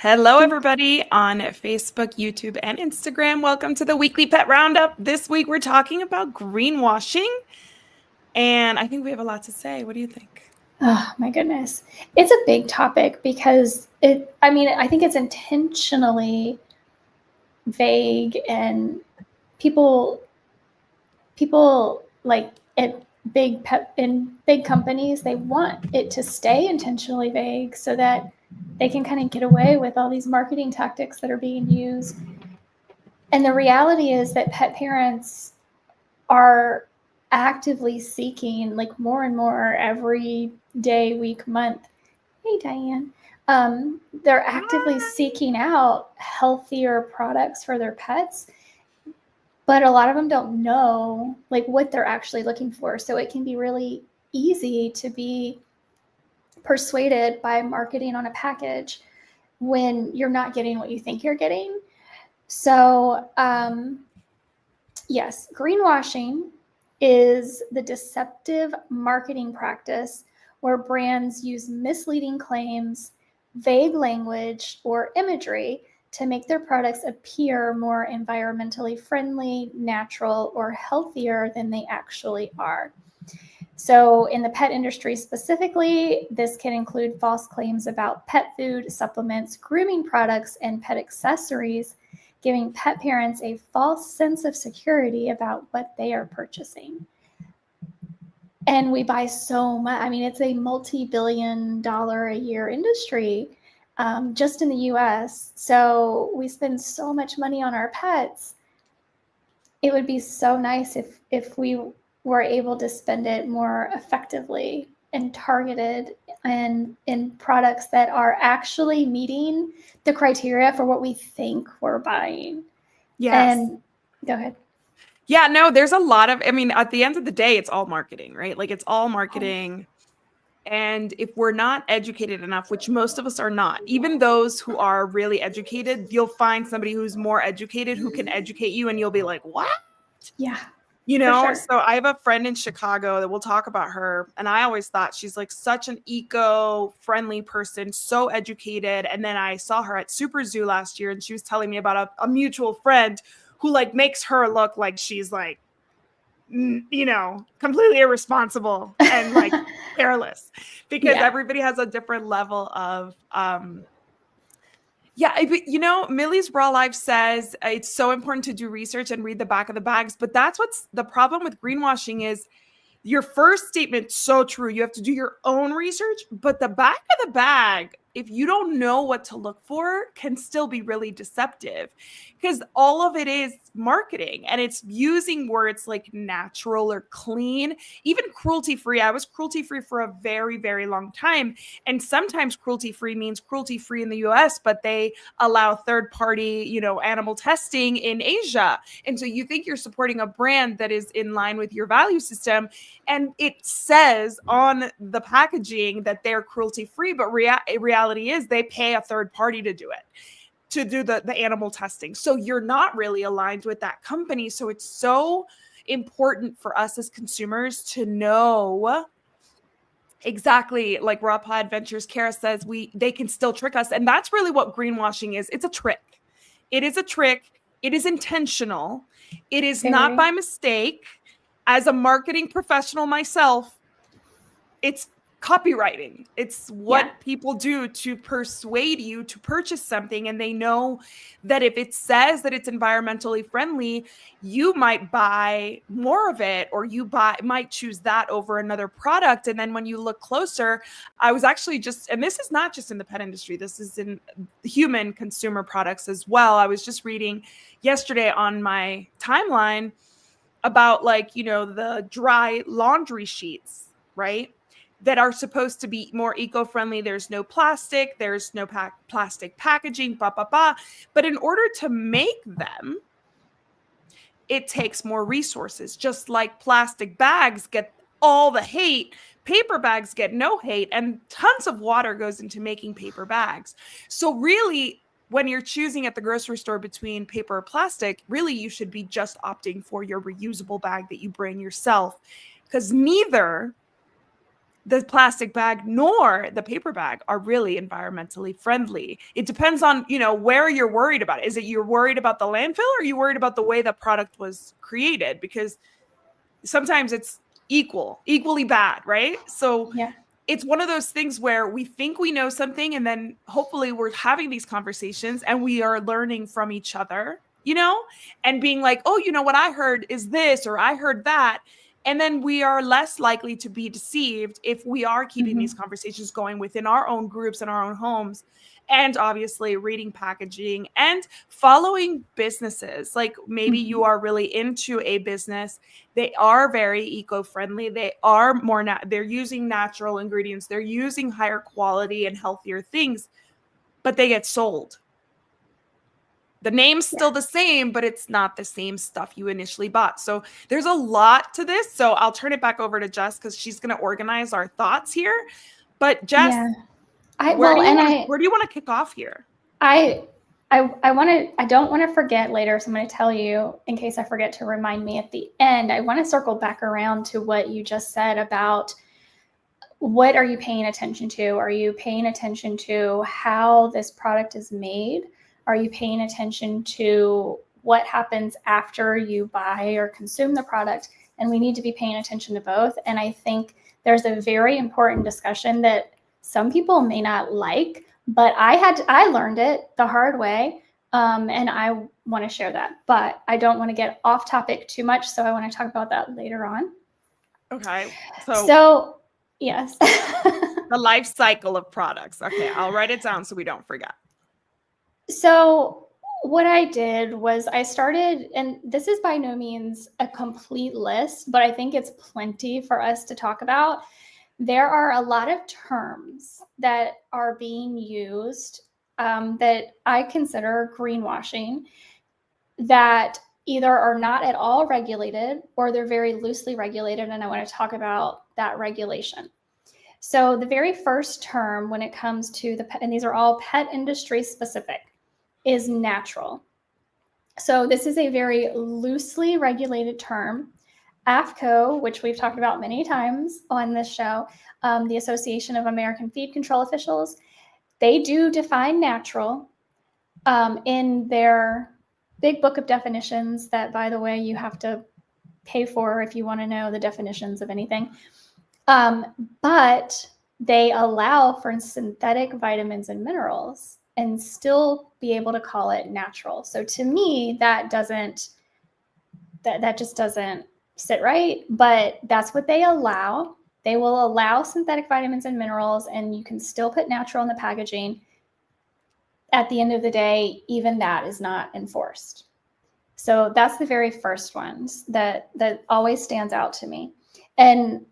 Hello, everybody on Facebook, YouTube, and Instagram. Welcome to the weekly pet roundup. This week, we're talking about greenwashing, and I think we have a lot to say. What do you think? Oh my goodness. It's a big topic because I think it's intentionally vague, and people like at in big companies, they want it to stay intentionally vague so that they can kind of get away with all these marketing tactics that are being used. And the reality is that pet parents are actively seeking, like, more and more every day, week, month. Hey, Diane. They're actively seeking out healthier products for their pets, but a lot of them don't know like what they're actually looking for. So it can be really easy to be persuaded by marketing on a package when you're not getting what you think you're getting. So, yes, greenwashing is the deceptive marketing practice where brands use misleading claims, vague language, or imagery to make their products appear more environmentally friendly, natural, or healthier than they actually are. So, in the pet industry specifically, this can include false claims about pet food, supplements, grooming products, and pet accessories, giving pet parents a false sense of security about what they are purchasing. And we buy so much. I mean, it's a multi-billion-dollar a year industry, just in the US. So we spend so much money on our pets. It would be so nice if we were able to spend it more effectively and targeted and in products that are actually meeting the criteria for what we think we're buying. Yes. And go ahead. Yeah, no, there's a lot of, at the end of the day, it's all marketing, right? Like it's all marketing. And if we're not educated enough, which most of us are not, even those who are really educated, you'll find somebody who's more educated who can educate you and you'll be like, what? Yeah. Sure. Sure. So I have a friend in Chicago that we'll talk about her. And I always thought she's like such an eco-friendly person, so educated. And then I saw her at Super Zoo last year and she was telling me about a mutual friend who like makes her look like she's like, completely irresponsible and like careless because everybody has a different level of, Millie's Raw Life says it's so important to do research and read the back of the bags. But that's what's the problem with greenwashing is your first statement, so true. You have to do your own research, but the back of the bag, if you don't know what to look for, can still be really deceptive because all of it is marketing and it's using words like natural or clean, even cruelty free. I was cruelty free for a very, very long time. And sometimes cruelty free means cruelty free in the US, but they allow third party, animal testing in Asia. And so you think you're supporting a brand that is in line with your value system. And it says on the packaging that they're cruelty free, but reality is they pay a third party to do it, to do the animal testing. So you're not really aligned with that company. So it's so important for us as consumers to know exactly, like Raw Pod Adventures, Kara says, they can still trick us. And that's really what greenwashing is. It's a trick. It is a trick. It is intentional. It is not by mistake. As a marketing professional myself, it's copywriting. It's what people do to persuade you to purchase something. And they know that if it says that it's environmentally friendly, you might buy more of it, or might choose that over another product. And then when you look closer, I was actually and this is not just in the pet industry, this is in human consumer products as well. I was just reading yesterday on my timeline about the dry laundry sheets, right? That are supposed to be more eco-friendly. There's no plastic, there's no plastic packaging, But in order to make them, it takes more resources. Just like plastic bags get all the hate, paper bags get no hate, and tons of water goes into making paper bags. So really, when you're choosing at the grocery store between paper or plastic, really you should be just opting for your reusable bag that you bring yourself, because neither the plastic bag nor the paper bag are really environmentally friendly. It depends on, where you're worried about it. Is it you're worried about the landfill, or are you worried about the way the product was created? Because sometimes it's equally bad, right? So Yeah. it's one of those things where we think we know something, and then hopefully we're having these conversations and we are learning from each other, and being like, oh, what I heard is this, or I heard that. And then we are less likely to be deceived if we are keeping these conversations going within our own groups and our own homes. And obviously reading packaging and following businesses. Like maybe you are really into a business. They are very eco-friendly. They are they're using natural ingredients. They're using higher quality and healthier things, but they get sold. The name's still the same, but it's not the same stuff you initially bought. So there's a lot to this. So I'll turn it back over to Jess, because she's going to organize our thoughts here. But Jess, where do you want to kick off here? I don't want to forget later, so I'm going to tell you in case I forget to remind me at the end. I want to circle back around to what you just said about what are you paying attention to? Are you paying attention to how this product is made? Are you paying attention to what happens after you buy or consume the product? And we need to be paying attention to both. And I think there's a very important discussion that some people may not like, but I learned it the hard way. And I want to share that, but I don't want to get off topic too much. So I want to talk about that later on. Okay. So yes. The life cycle of products. Okay. I'll write it down so we don't forget. So what I did was I started, and this is by no means a complete list, but I think it's plenty for us to talk about. There are a lot of terms that are being used that I consider greenwashing, that either are not at all regulated or they're very loosely regulated, and I want to talk about that regulation. So the very first term when it comes to and these are all pet industry specific, is natural. So this is a very loosely regulated term. AFCO, which we've talked about many times on this show, the Association of American Feed Control Officials, they do define natural in their big book of definitions that, by the way, you have to pay for if you want to know the definitions of anything. But they allow for synthetic vitamins and minerals and still be able to call it natural. So to me, that just doesn't sit right, but that's what they allow. They will allow synthetic vitamins and minerals, and you can still put natural in the packaging. At the end of the day, even that is not enforced. So that's the very first ones that always stands out to me. And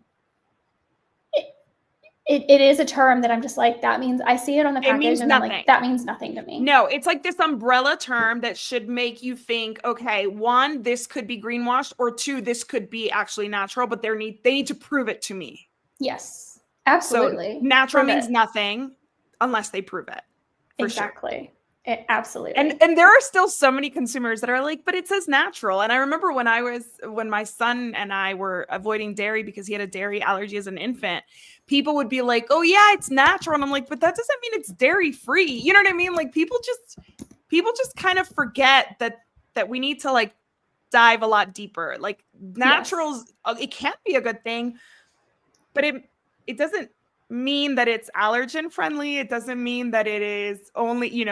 it is a term that I'm just like, that means, I see it on the package and I'm like, that means nothing to me. No, it's like this umbrella term that should make you think, okay, one, this could be greenwashed, or two, this could be actually natural, but they need to prove it to me. Yes, absolutely. So natural means nothing unless they prove it. Exactly. Absolutely. And there are still so many consumers that are like, but it says natural. And I remember when my son and I were avoiding dairy because he had a dairy allergy as an infant, people would be like, oh yeah, it's natural. And I'm like, but that doesn't mean it's dairy free. You know what I mean? Like people just kind of forget that we need to like dive a lot deeper. Like naturals, it can be a good thing, but it doesn't mean that it's allergen friendly. It doesn't mean that it is only,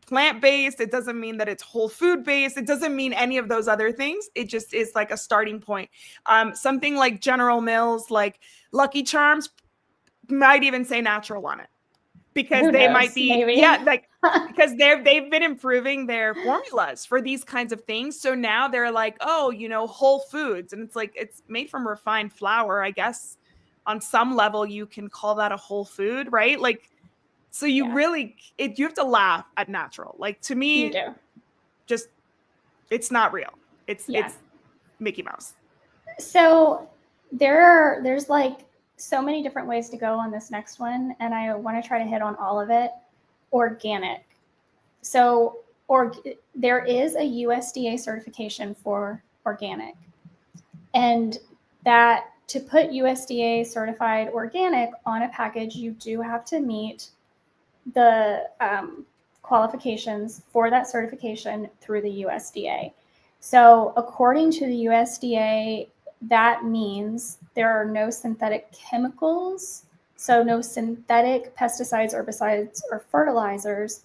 plant-based. It doesn't mean that it's whole food based. It doesn't mean any of those other things. It just is like a starting point. Something like General Mills, like Lucky Charms, might even say natural on it because they might be, because they've been improving their formulas for these kinds of things. So now they're like, oh, whole foods, and it's like it's made from refined flour. I guess on some level you can call that a whole food, right? Like. So you you have to laugh at natural. Like to me, just it's not real. It's Mickey Mouse. So there's like so many different ways to go on this next one, and I want to try to hit on all of it. Organic. So there is a USDA certification for organic, and that to put USDA certified organic on a package, you do have to meet the qualifications for that certification through the USDA. So according to the USDA, that means there are no synthetic chemicals, so no synthetic pesticides, herbicides, or fertilizers.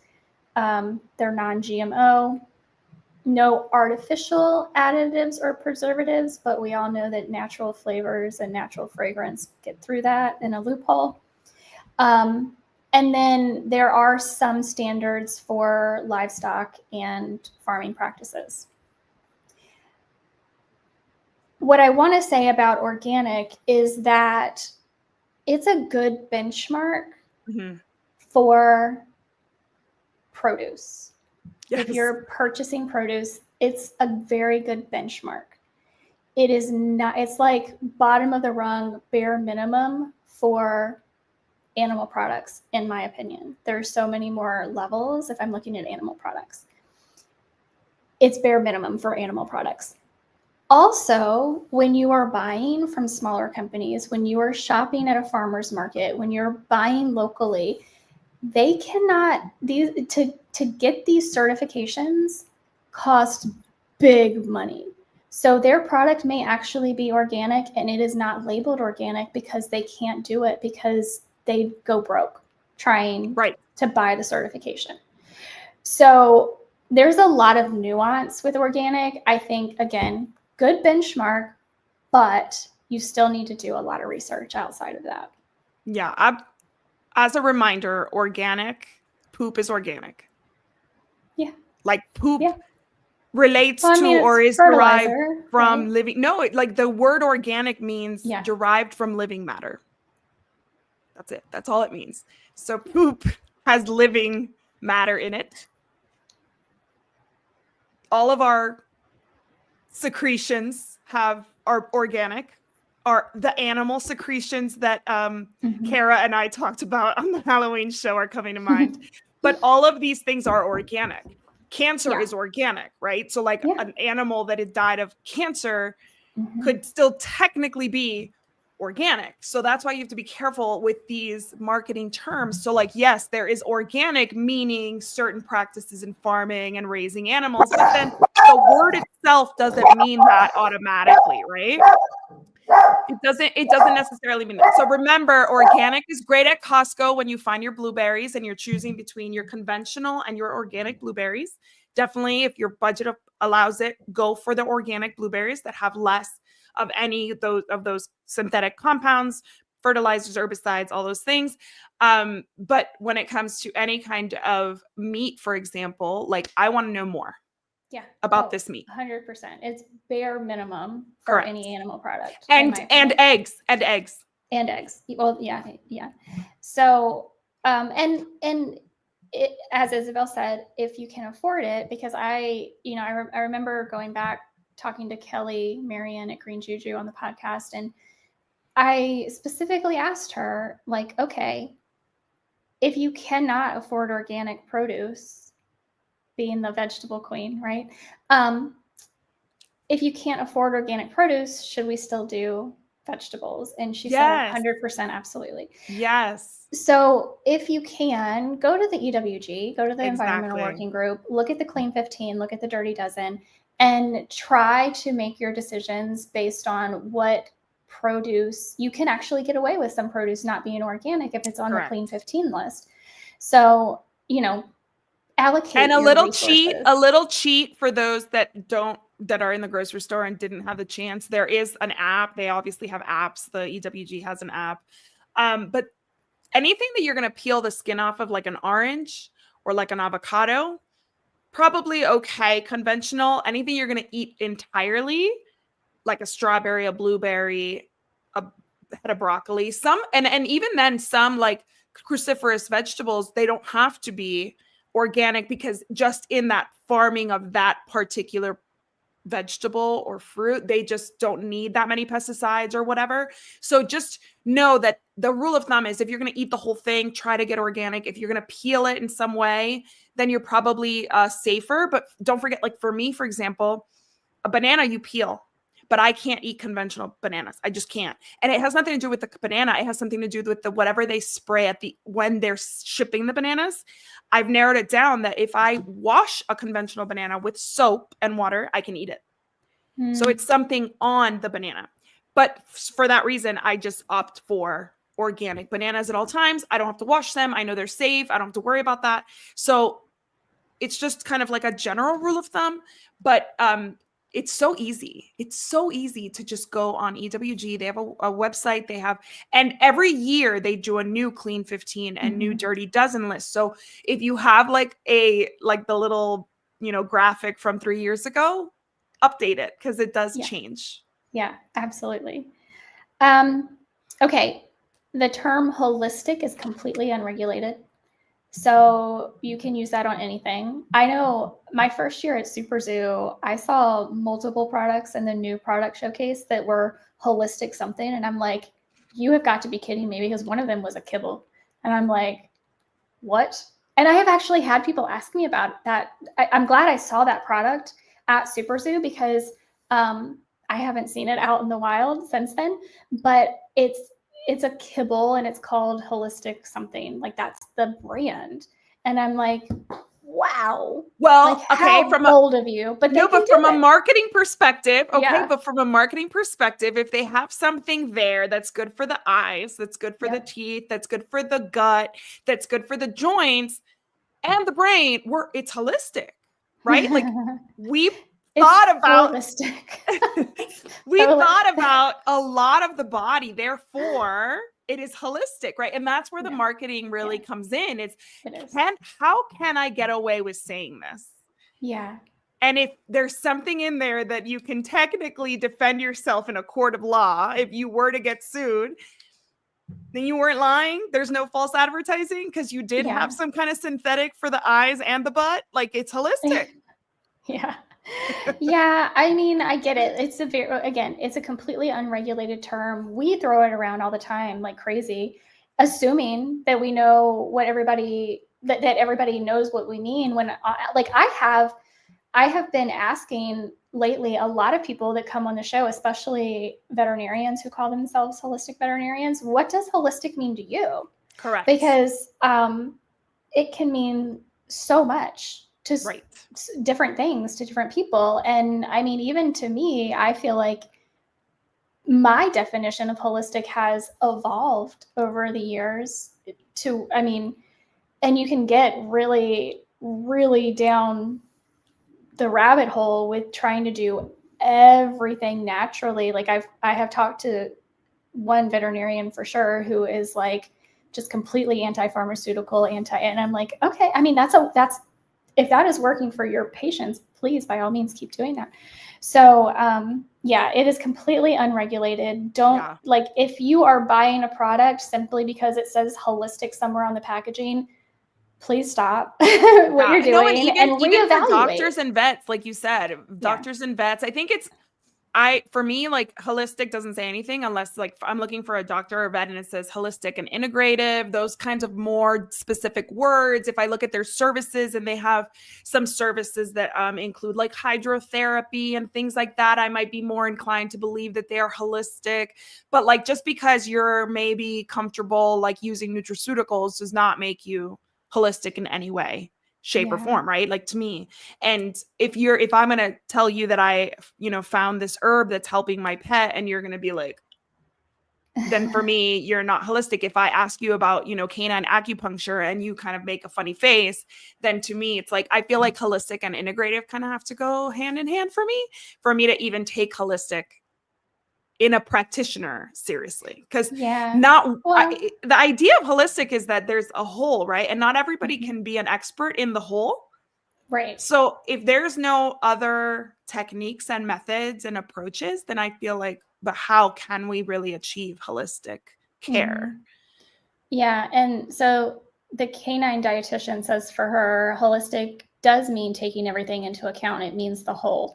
They're non-GMO, no artificial additives or preservatives, but we all know that natural flavors and natural fragrance get through that in a loophole. And then there are some standards for livestock and farming practices. What I want to say about organic is that it's a good benchmark for produce. Yes. If you're purchasing produce, it's a very good benchmark. It is not, it's like bottom of the rung, bare minimum for animal products, in my opinion. There's so many more levels if I'm looking at animal products. It's bare minimum for animal products. Also, when you are buying from smaller companies, when you are shopping at a farmer's market, when you're buying locally, they cannot, to get these certifications cost big money. So their product may actually be organic and it is not labeled organic because they can't do it because they go broke trying to buy the certification. So there's a lot of nuance with organic. I think, again, good benchmark, but you still need to do a lot of research outside of that. Yeah. As a reminder, organic poop is organic. Yeah. Like poop relates to or is derived from living. No, like the word organic means derived from living matter. That's it. That's all it means. So poop has living matter in it. All of our secretions are organic. Are the animal secretions that Kara and I talked about on the Halloween show are coming to mind. But all of these things are organic. Cancer is organic, right? So like an animal that had died of cancer could still technically be organic. So that's why you have to be careful with these marketing terms. So like, yes, there is organic, meaning certain practices in farming and raising animals, but then the word itself doesn't mean that automatically, right? It doesn't necessarily mean that. So remember, organic is great at Costco when you find your blueberries and you're choosing between your conventional and your organic blueberries. Definitely, if your budget allows it, go for the organic blueberries that have less of any of those synthetic compounds, fertilizers, herbicides, all those things. But when it comes to any kind of meat, for example, like I want to know more. About this meat. 100%. It's bare minimum for any animal product. And eggs. Well, yeah. So, and it, as Isabel said, if you can afford it, because I remember going back talking to Kelly Marion at Green Juju on the podcast, and I specifically asked her, like, okay, if you cannot afford organic produce, being the vegetable queen, right? If you can't afford organic produce, should we still do vegetables? And she said 100% absolutely. Yes. So if you can, go to the EWG, go to the Environmental Working Group, look at the Clean 15, look at the Dirty Dozen, and try to make your decisions based on what produce you can actually get away with. Some produce not being organic if it's on the Clean 15 list. So, allocate and a little cheat for those that are in the grocery store and didn't have the chance. There is an app. They obviously have apps. The EWG has an app. But anything that you're going to peel the skin off of, like an orange or like an avocado, probably okay. Conventional. Anything you're going to eat entirely, like a strawberry, a blueberry, a head of broccoli, and even then some like cruciferous vegetables, they don't have to be organic because just in that farming of that particular vegetable or fruit, they just don't need that many pesticides or whatever. So just know that the rule of thumb is if you're going to eat the whole thing, try to get organic. If you're going to peel it in some way, then you're probably safer. But don't forget, like for me, for example, a banana you peel, but I can't eat conventional bananas. I just can't. And it has nothing to do with the banana. It has something to do with the whatever they spray at the when they're shipping the bananas. I've narrowed it down that if I wash a conventional banana with soap and water, I can eat it. So it's something on the banana. But for that reason, I just opt for organic bananas at all times. I don't have to wash them. I know they're safe. I don't have to worry about that. So it's just kind of like a general rule of thumb, but it's so easy. It's so easy to just go on EWG. They have a website they have, and every year they do a new clean 15 and new dirty dozen list. So if you have like the little, graphic from 3 years ago, update it because it does change. Yeah, absolutely. Okay. The term holistic is completely unregulated. So you can use that on anything. I know my first year at Super Zoo, I saw multiple products in the new product showcase that were holistic something. And I'm like, you have got to be kidding me, because one of them was a kibble. And I'm like, what? And I have actually had people ask me about that. I'm glad I saw that product at Super Zoo, because I haven't seen it out in the wild since then, but it's a kibble and it's called holistic something, like that's the brand. And I'm like, wow. Well, like, okay, how bold of you, but from a marketing perspective, if they have something there that's good for the eyes, that's good for the teeth, that's good for the gut, that's good for the joints and the brain, it's holistic, right? Like we thought about a lot of the body, therefore it is holistic, right? And that's where the marketing really comes in. How can I get away with saying this? Yeah. And if there's something in there that you can technically defend yourself in a court of law, if you were to get sued, then you weren't lying. There's no false advertising because you did have some kind of synthetic for the eyes and the butt. Like, it's holistic. Yeah. Yeah. I mean, I get it. It's a completely unregulated term. We throw it around all the time like crazy, assuming that we know what that everybody knows what we mean. When I have been asking lately a lot of people that come on the show, especially veterinarians who call themselves holistic veterinarians, what does holistic mean to you? Correct. Because it can mean so much to different things to different people. And I mean, even to me, I feel like my definition of holistic has evolved over the years and you can get really, really down the rabbit hole with trying to do everything naturally. Like I have talked to one veterinarian for sure who is like just completely anti-pharmaceutical, and I'm like, okay, I mean, that's if that is working for your patients, please, by all means, keep doing that. So it is completely unregulated. If you are buying a product simply because it says holistic somewhere on the packaging, please stop what you're doing and reevaluate. For doctors and vets, like you said, and vets, I think for me, like, holistic doesn't say anything unless like I'm looking for a doctor or vet and it says holistic and integrative, those kinds of more specific words. If I look at their services and they have some services that include like hydrotherapy and things like that, I might be more inclined to believe that they are holistic. But like, just because you're maybe comfortable like using nutraceuticals does not make you holistic in any way, shape or form, right? Like, to me. And if I'm going to tell you that I, found this herb that's helping my pet, and you're going to be like, then for me, you're not holistic. If I ask you about, canine acupuncture and you kind of make a funny face, then to me, it's like, I feel like holistic and integrative kind of have to go hand in hand for me to even take holistic in a practitioner seriously. Because the idea of holistic is that there's a whole, right? And not everybody can be an expert in the whole. Right. So if there's no other techniques and methods and approaches, then I feel like, but how can we really achieve holistic care? Yeah. And so the canine dietitian says for her, holistic does mean taking everything into account. It means the whole.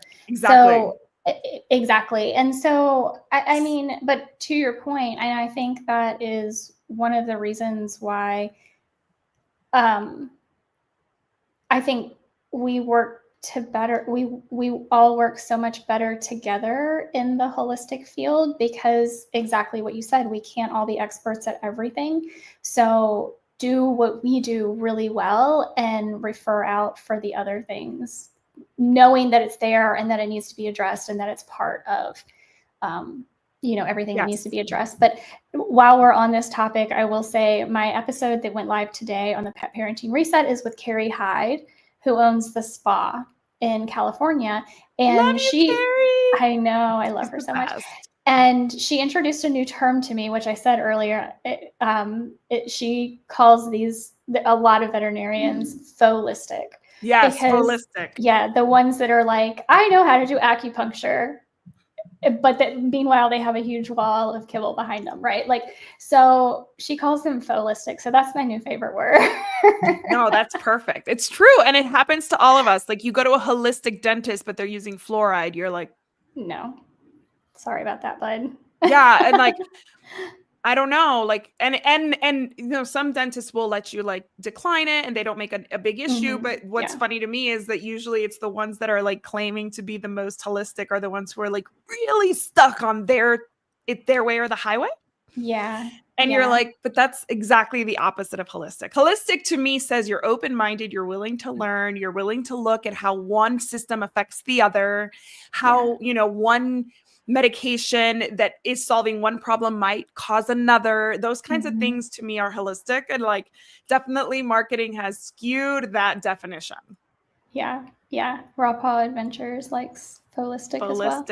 Exactly. And so, I mean, but to your point, and I think that is one of the reasons why I think we work to better, we all work so much better together in the holistic field, because exactly what you said, we can't all be experts at everything. So do what we do really well and refer out for the other things, knowing that it's there and that it needs to be addressed and that it's part of everything that needs to be addressed. But while we're on this topic, I will say my episode that went live today on the Pet Parenting Reset is with Carrie Hyde, who owns the spa in California. And love you, Carrie. I know, I love her so much. And she introduced a new term to me, which I said earlier. She calls a lot of veterinarians holistic. Yes, holistic. Yeah, the ones that are like, I know how to do acupuncture, but meanwhile they have a huge wall of kibble behind them, right? Like, so she calls them holistic. So that's my new favorite word. No, that's perfect. It's true. And it happens to all of us. Like, you go to a holistic dentist, but they're using fluoride. You're like, no, sorry about that, bud. Yeah. And like, I don't know, like, and some dentists will let you like decline it and they don't make a big issue. Mm-hmm. But what's funny to me is that usually it's the ones that are like claiming to be the most holistic are the ones who are like really stuck on their way or the highway. Yeah. And you're like, but that's exactly the opposite of holistic. Holistic to me says you're open-minded, you're willing to learn, you're willing to look at how one system affects the other, how, one medication that is solving one problem might cause another. Those kinds of things to me are holistic. And like, definitely marketing has skewed that definition. Yeah. Yeah. Raw Paw Adventures likes holistic as well.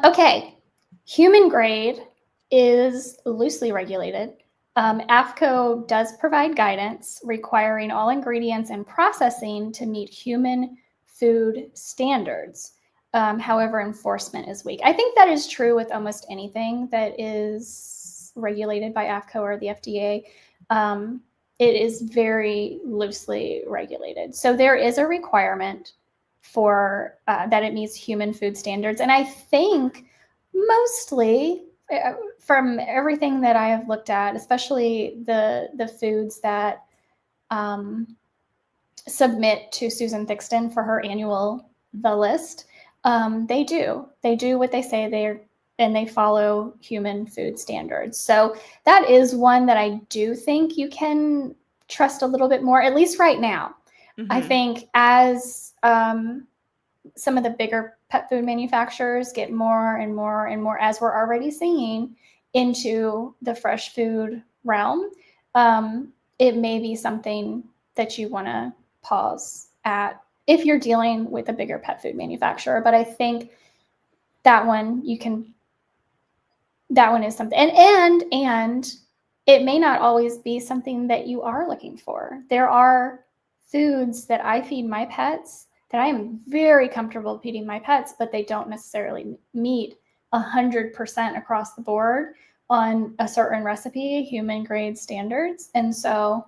Okay. Human grade is loosely regulated. AFCO does provide guidance requiring all ingredients and processing to meet human food standards. However, enforcement is weak. I think that is true with almost anything that is regulated by AFCO or the FDA. It is very loosely regulated. So there is a requirement for that it meets human food standards. And I think mostly from everything that I have looked at, especially the foods that submit to Susan Thixton for her annual The List, they do what they say and they follow human food standards. So that is one that I do think you can trust a little bit more, at least right now. Mm-hmm. I think as some of the bigger pet food manufacturers get more and more and more, as we're already seeing, into the fresh food realm, it may be something that you want to pause at if you're dealing with a bigger pet food manufacturer. But I think that one is something, and it may not always be something that you are looking for. There are foods that I feed my pets that I am very comfortable feeding my pets, but they don't necessarily meet 100% across the board on a certain recipe, human grade standards. And so,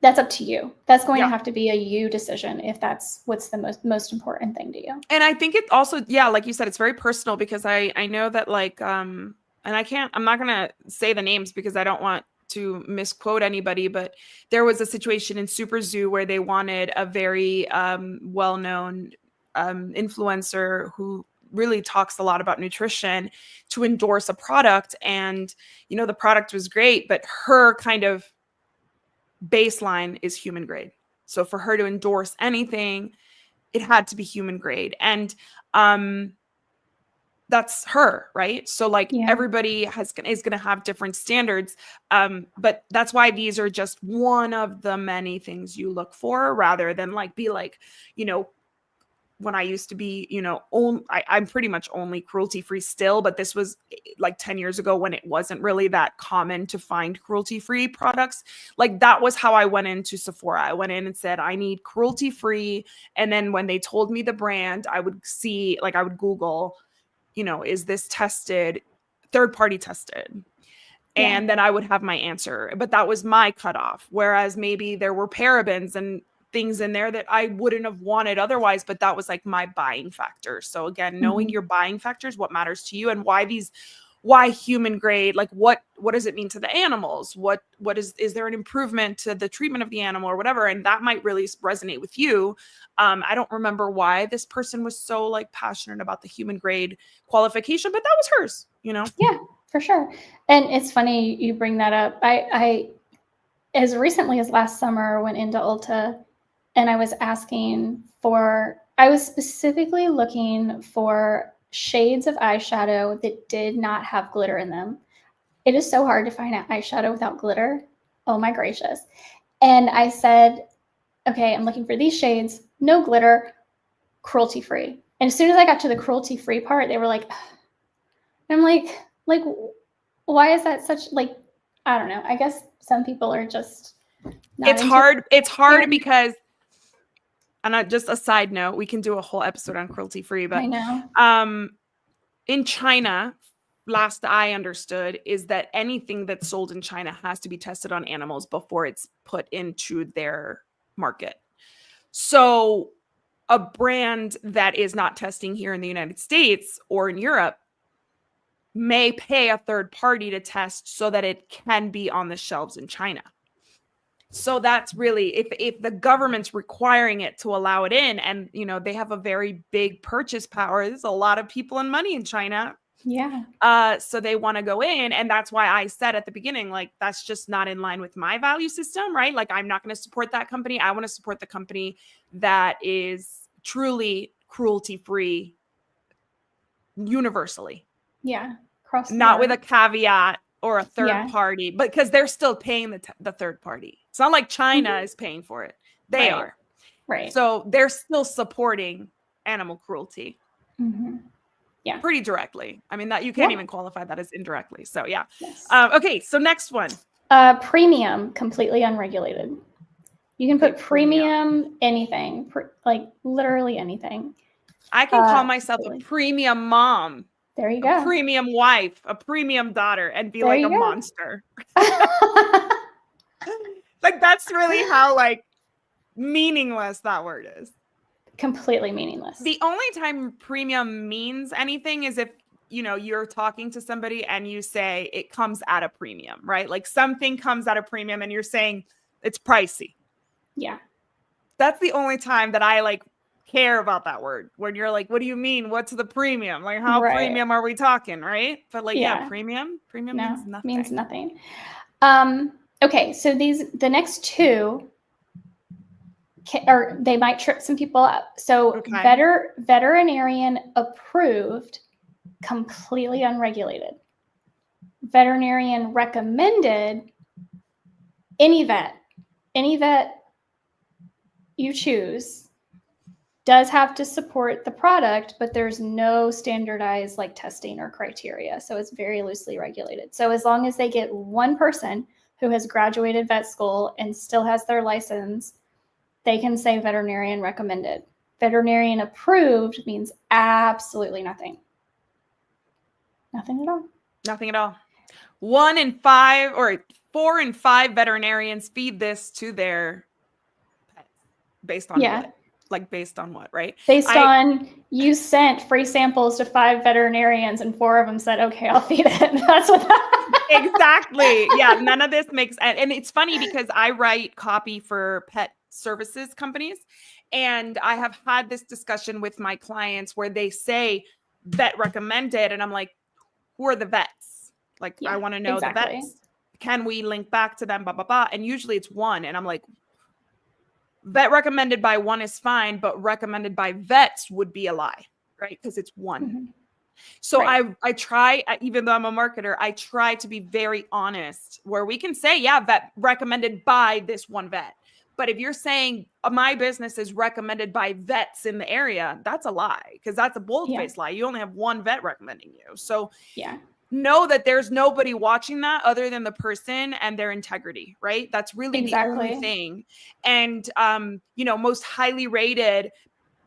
that's up to you. That's going to have to be a you decision if that's what's the most important thing to you. And I think it also, like you said, it's very personal, because I know that like, and I'm not going to say the names because I don't want to misquote anybody, but there was a situation in Super Zoo where they wanted a very well-known influencer who really talks a lot about nutrition to endorse a product. And, the product was great, but her kind of baseline is human grade. So for her to endorse anything, it had to be human grade. And that's her, right? So like everybody is going to have different standards. But that's why these are just one of the many things you look for, rather than like be like, when I used to be, I'm pretty much only cruelty-free still, but this was like 10 years ago when it wasn't really that common to find cruelty-free products. Like, that was how I went into Sephora. I went in and said, I need cruelty-free. And then when they told me the brand, I would see, like, I would Google, is this tested, third-party tested? And then I would have my answer. But that was my cutoff. Whereas maybe there were parabens and things in there that I wouldn't have wanted otherwise, but that was like my buying factor. So again, knowing your buying factors, what matters to you, and why why human grade? Like what does it mean to the animals? What is there an improvement to the treatment of the animal or whatever? And that might really resonate with you. I don't remember why this person was so like passionate about the human grade qualification, but that was hers, you know? Yeah, for sure. And it's funny you bring that up. I as recently as last summer went into Ulta and I was specifically looking for shades of eyeshadow that did not have glitter in them. It is so hard to find an eyeshadow without glitter. Oh my gracious. And I said, okay, I'm looking for these shades, no glitter, cruelty free. And as soon as I got to the cruelty free part, they were like, I'm like, why is that such like, I don't know. I guess some people are just not It's hard because, and just a side note, we can do a whole episode on cruelty free, but I know. In China, last I understood, is that anything that's sold in China has to be tested on animals before it's put into their market. So a brand that is not testing here in the United States or in Europe may pay a third party to test so that it can be on the shelves in China. So that's really, if the government's requiring it to allow it in, and you know they have a very big purchase power, there's a lot of people and money in China. Yeah. So they want to go in, and that's why I said at the beginning, like that's just not in line with my value system, right? Like I'm not going to support that company. I want to support the company that is truly cruelty free, universally. Yeah. Not with a caveat or a third Yeah. party, but because they're still paying the third party. It's not like China is paying for it. They are. Right. So they're still supporting animal cruelty. Mm-hmm. Yeah. Pretty directly. I mean, that you can't even qualify that as indirectly. So yeah. Yes. Okay. So next one. Premium, completely unregulated. You can put premium anything, like literally anything. I can call myself a premium mom. There you go. A premium wife, a premium daughter, and be like a monster. Like that's really how like meaningless that word is. Completely meaningless. The only time premium means anything is if, you know, you're talking to somebody and you say it comes at a premium, right? Like something comes at a premium and you're saying it's pricey. Yeah. That's the only time that I like care about that word, when you're like, what do you mean? What's the premium? Like how premium are we talking, right? But like, premium means nothing. Okay, so the next two, or they might trip some people up. So veterinarian approved, completely unregulated. Veterinarian recommended, any vet you choose does have to support the product, but there's no standardized like testing or criteria. So it's very loosely regulated. So as long as they get one person who has graduated vet school and still has their license, they can say veterinarian recommended. Veterinarian approved means absolutely nothing. Nothing at all. Nothing at all. 1 in 5 or 4 in 5 veterinarians feed this to their pets based on what? Like based on what, right? Based on you sent free samples to 5 veterinarians and 4 of them said, okay, I'll feed it. That's what exactly. Yeah. None of this makes, and it's funny because I write copy for pet services companies. And I have had this discussion with my clients where they say vet recommended. And I'm like, who are the vets? Like, I want to know the vets. Can we link back to them? Blah, blah, blah. And usually it's one. And I'm like, vet recommended by one is fine, but recommended by vets would be a lie, right? Because it's one. Mm-hmm. So I try, even though I'm a marketer, I try to be very honest where we can say, yeah, vet recommended by this one vet. But if you're saying my business is recommended by vets in the area, that's a lie, because that's a bold-faced lie. You only have one vet recommending you. So know that there's nobody watching that other than the person and their integrity, right? That's really the only thing. And, most highly rated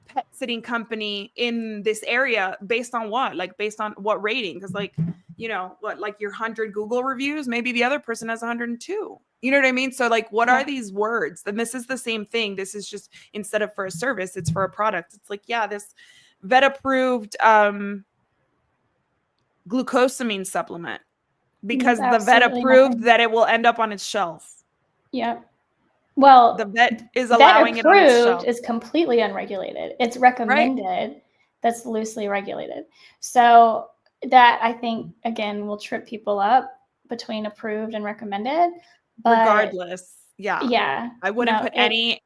pet sitting company in this area based on what? Like based on what rating? Because like, like your 100 Google reviews, maybe the other person has 102. You know what I mean? So like, what are these words? And this is the same thing. This is just, instead of for a service, it's for a product. It's like, this vet approved, glucosamine supplement There's because the vet absolutely approved nothing. that it will end up on its shelf. Yep. The Well, vet is vet allowing it on its approved shelf, is completely unregulated. It's right? recommended, that's loosely regulated. So that, I think, again, will trip people up between approved and recommended. But Regardless, yeah. yeah, I wouldn't put any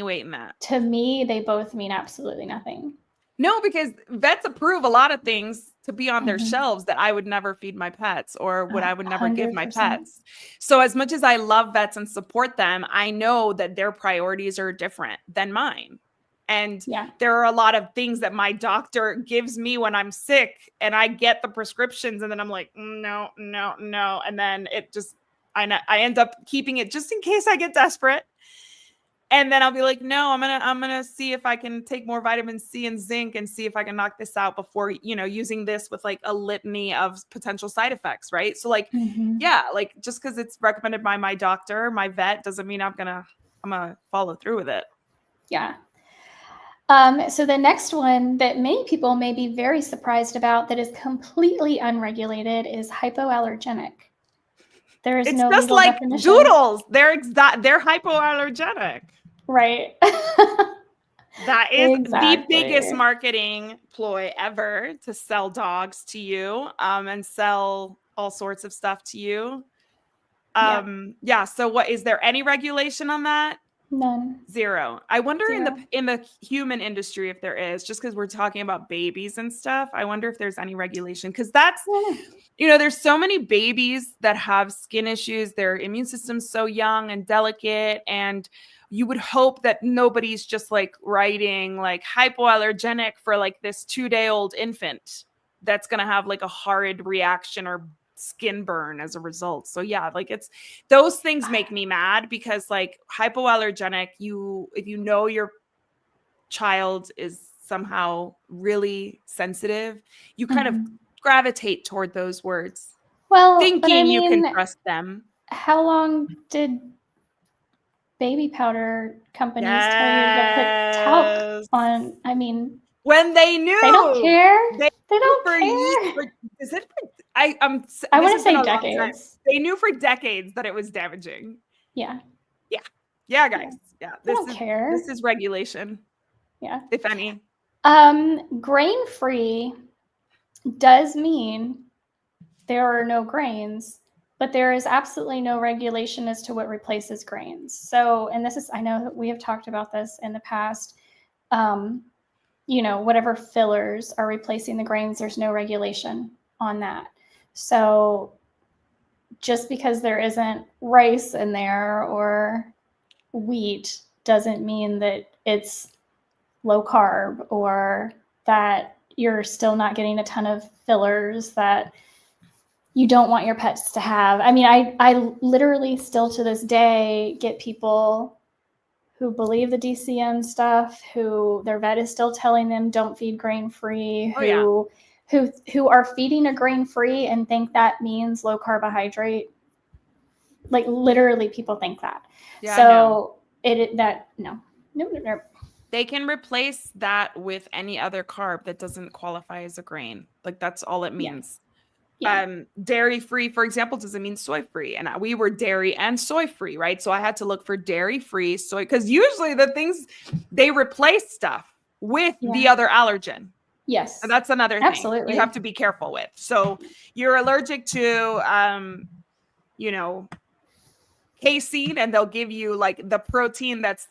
weight in that. to me, they both mean absolutely nothing. No, because vets approve a lot of things to be on their Mhm. shelves that I would never feed my pets or what I would never give my 100%. pets. So as much as I love vets and support them, I know that their priorities are different than mine. And Yeah. there are a lot of things that my doctor gives me when I'm sick and I get the prescriptions and then I'm like, no, no, no. And then I end up keeping it just in case I get desperate. And then I'll be like, no, I'm gonna see if I can take more vitamin C and zinc and see if I can knock this out before, using this with like a litany of potential side effects, right? So like, Mhm. yeah, like just because it's recommended by my doctor, my vet, doesn't mean I'm gonna follow through with it. Yeah. So the next one that many people may be very surprised about that is completely unregulated is hypoallergenic. There is It's no just legal like definition. doodles. They're hypoallergenic. Right. That is the biggest Exactly. marketing ploy ever, to sell dogs to you, and sell all sorts of stuff to you. Yeah. Yeah. So what is there any regulation on that? None. Zero. I wonder Zero. in the human industry if there is, just because we're talking about babies and stuff. I wonder if there's any regulation, because that's, there's so many babies that have skin issues. Their immune system's so young and delicate, and you would hope that nobody's just like writing like hypoallergenic for like this 2-day-old infant that's gonna have like a horrid reaction or skin burn as a result. So yeah, like it's those things make me mad, because like hypoallergenic, if you know your child is somehow really sensitive, you kind of gravitate toward those words, Well, but I thinking you can mean, trust them. how long did baby powder companies tell you to put talc Yes. on? I mean, When they they don't knew. care. They They knew don't care. is it for, I this want to has been say a long time. decades. They knew for decades that it was damaging. Yeah. Yeah. Yeah, Yeah. guys. Yeah. They don't care. This is regulation, Yeah. if any. Grain-free does mean there are no grains, but there is absolutely no regulation as to what replaces grains. So, and this is, I know that we have talked about this in the past. Whatever fillers are replacing the grains, there's no regulation on that. So, just because there isn't rice in there or wheat doesn't mean that it's low carb or that you're still not getting a ton of fillers that you don't want your pets to have. I mean, I literally still to this day get people who believe the DCM stuff, who their vet is still telling them don't feed grain free, who are feeding a grain free and think that means low carbohydrate. Like literally people think that. Yeah, So no. They can replace that with any other carb that doesn't qualify as a grain. Like that's all it means. Yeah. Dairy free, for example, doesn't mean soy free. And we were dairy and soy free, right? So I had to look for dairy free soy, because usually the things they replace stuff with the other allergen. Yes. And that's another thing Absolutely. you have to be careful with. So you're allergic to, casein, and they'll give you like the protein that's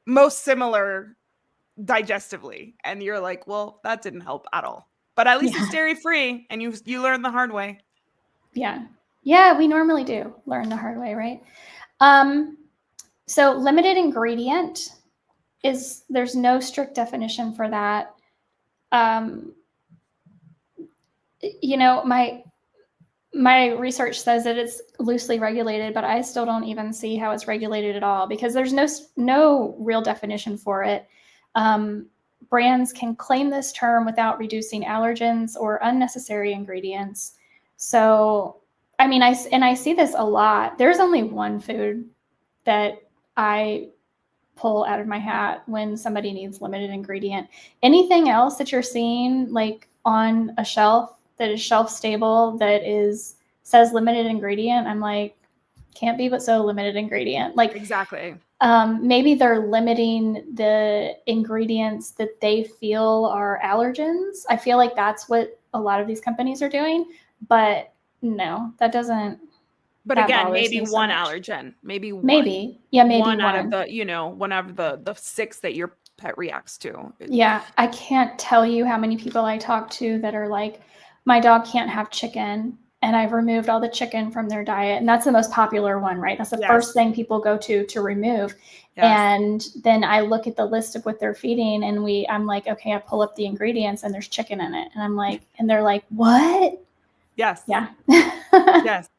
most similar digestively, and you're like, well, that didn't help at all, but at least it's dairy free, and you learn the hard way. Yeah, we normally do learn the hard way, right? So limited ingredient there's no strict definition for that. My research says that it's loosely regulated, but I still don't even see how it's regulated at all, because there's no real definition for it. Brands can claim this term without reducing allergens or unnecessary ingredients. So, I mean, I see this a lot. There's only one food that I pull out of my hat when somebody needs limited ingredient. Anything else that you're seeing like on a shelf that is shelf stable, that says limited ingredient, I'm like, can't be but so limited ingredient. Like, Exactly. maybe they're limiting the ingredients that they feel are allergens. I feel like that's what a lot of these companies are doing, but no, that doesn't. But That again, bothers maybe me so one much. allergen, maybe one. Maybe, yeah, maybe one out of one. the, one out of the 6 that your pet reacts to. Yeah, I can't tell you how many people I talk to that are like, my dog can't have chicken, and I've removed all the chicken from their diet. And that's the most popular one, right? That's the first thing people go to remove. Yes. And then I look at the list of what they're feeding, and I'm like, okay, I pull up the ingredients and there's chicken in it. And I'm like, and they're like, what? Yes. Yeah. Yes.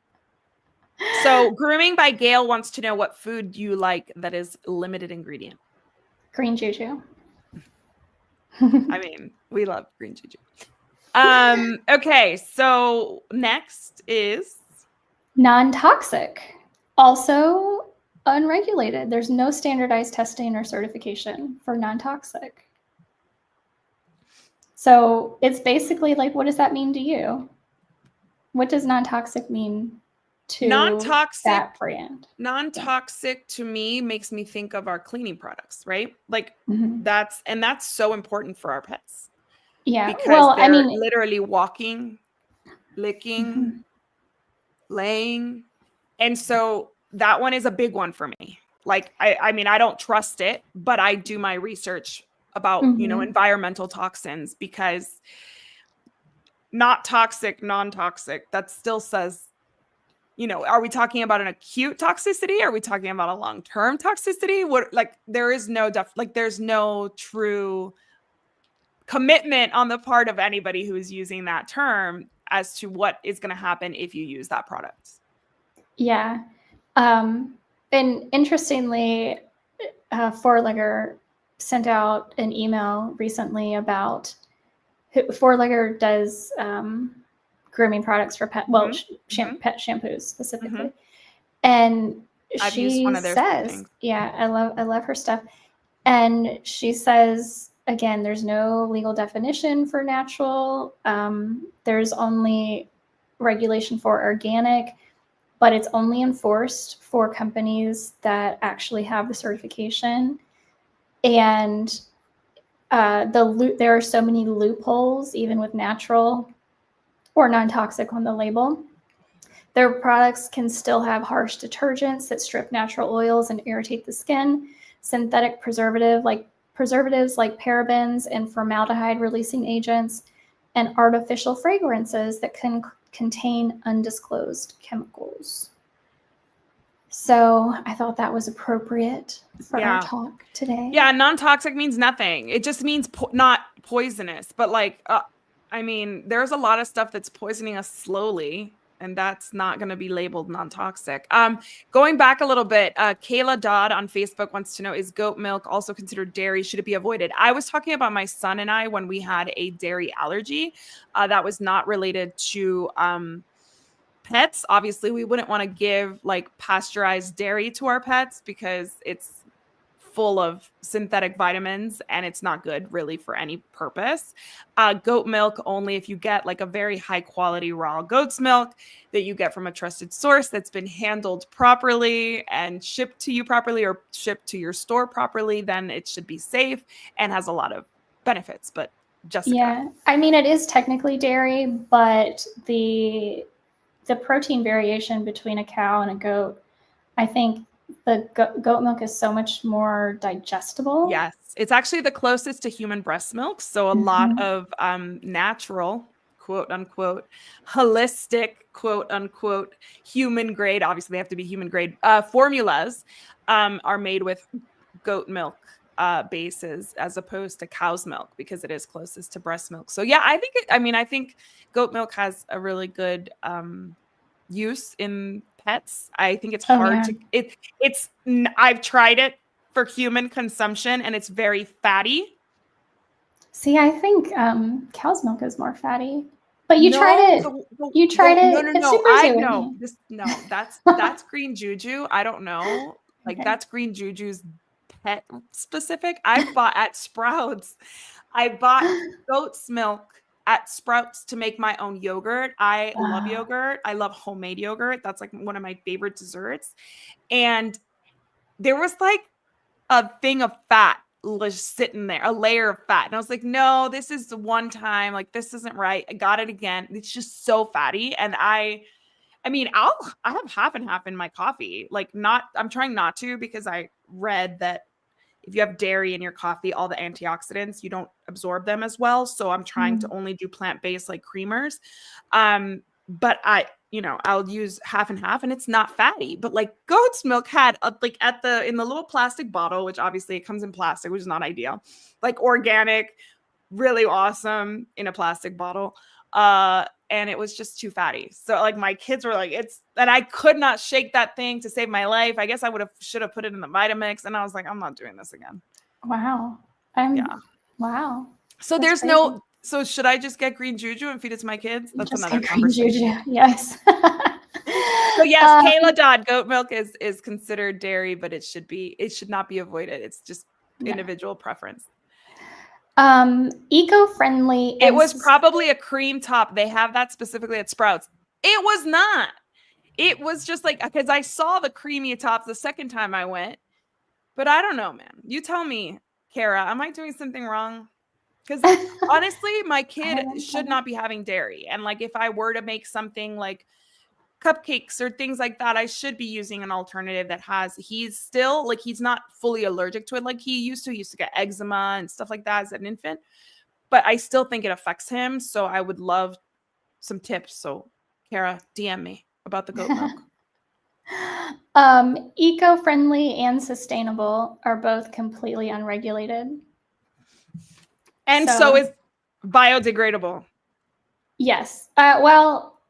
So Grooming by Gail wants to know what food you like that is limited ingredient. Green juju. I mean, we love green juju. Okay, so next is non-toxic. Also unregulated. There's no standardized testing or certification for non-toxic. So it's basically like, what does that mean to you? What does non-toxic mean to that brand? Non-toxic to me makes me think of our cleaning products, right? Like Mm-hmm. that's so important for our pets. Yeah. Because well, they're I mean, literally walking, licking, mm-hmm. laying. And so that one is a big one for me. Like, I mean, I don't trust it, but I do my research about, Mm-hmm. environmental toxins, because not toxic, non-toxic, that still says, are we talking about an acute toxicity? Are we talking about a long-term toxicity? What, like, there is no there's no true commitment on the part of anybody who is using that term as to what is going to happen if you use that product. Yeah. And interestingly, Four-Legger sent out an email recently about Four-Legger does grooming products for pet, well, pet shampoos specifically. Mm-hmm. And I've used one of their says, things. Yeah, I love her stuff. And she says, again, there's no legal definition for natural. There's only regulation for organic, but it's only enforced for companies that actually have the certification. And there are so many loopholes, even with natural or non-toxic on the label. Their products can still have harsh detergents that strip natural oils and irritate the skin, synthetic preservatives like parabens and formaldehyde-releasing agents, and artificial fragrances that can contain undisclosed chemicals. So I thought that was appropriate for our talk today. Yeah, non-toxic means nothing. It just means not poisonous. But like, I mean, there's a lot of stuff that's poisoning us slowly, and that's not going to be labeled non-toxic. Going back a little bit, Kayla Dodd on Facebook wants to know, is goat milk also considered dairy? Should it be avoided? I was talking about my son and I when we had a dairy allergy. That was not related to pets. Obviously, we wouldn't want to give like pasteurized dairy to our pets because it's full of synthetic vitamins and it's not good really for any purpose. Goat milk only if you get like a very high quality raw goat's milk that you get from a trusted source that's been handled properly and shipped to you properly or shipped to your store properly, then it should be safe and has a lot of benefits. But Jessica. Yeah, I mean, it is technically dairy, but the protein variation between a cow and a goat, I think the goat milk is so much more digestible. Yes, it's actually the closest to human breast milk. So a lot of natural, quote unquote, holistic, quote unquote, human grade, obviously they have to be human grade, formulas are made with goat milk bases as opposed to cow's milk because it is closest to breast milk. So yeah, I think goat milk has a really good use in pets. I think it's hard to I've tried it for human consumption and it's very fatty. See, I think cow's milk is more fatty. But you tried it. You tried it. No. That's green juju. I don't know. Like that's green juju's pet specific. I've bought at Sprouts. I bought goat's milk at Sprouts to make my own yogurt. I love yogurt. I love homemade yogurt. That's like one of my favorite desserts. And there was like a thing of fat just sitting there, a layer of fat. And I was like, no, this is the one time, like this isn't right. I got it again. It's just so fatty. And I mean, I have half and half in my coffee. Like I'm trying not to, because I read that if you have dairy in your coffee, all the antioxidants, you don't absorb them as well. So I'm trying to only do plant-based like creamers. But I'll use half and half, and it's not fatty. But like goat's milk had like in the little plastic bottle, which obviously it comes in plastic, which is not ideal, like organic, really awesome in a plastic bottle. And it was just too fatty. So like my kids were like, and I could not shake that thing to save my life. I guess I should have put it in the Vitamix, and I was like, I'm not doing this again. Wow. Wow. So That's there's crazy. so should I just get green juju and feed it to my kids? That's Just another get green conversation. juju. Yes. So yes, Kayla Dodd, goat milk is considered dairy, but it should not be avoided. It's just individual preference. Eco-friendly. It was probably a cream top. They have that specifically at Sprouts. It was not. It was just like, because I saw the creamy tops the second time I went, but I don't know, man. You tell me, Kara, am I doing something wrong? Because honestly, my kid should not be having dairy. And like, if I were to make something like cupcakes or things like that, I should be using an alternative that he's still like, he's not fully allergic to it like he used to. He used to get eczema and stuff like that as an infant, but I still think it affects him. So I would love some tips. So Kara, DM me about the goat milk. Eco-friendly and sustainable are both completely unregulated. And so is biodegradable. Yes.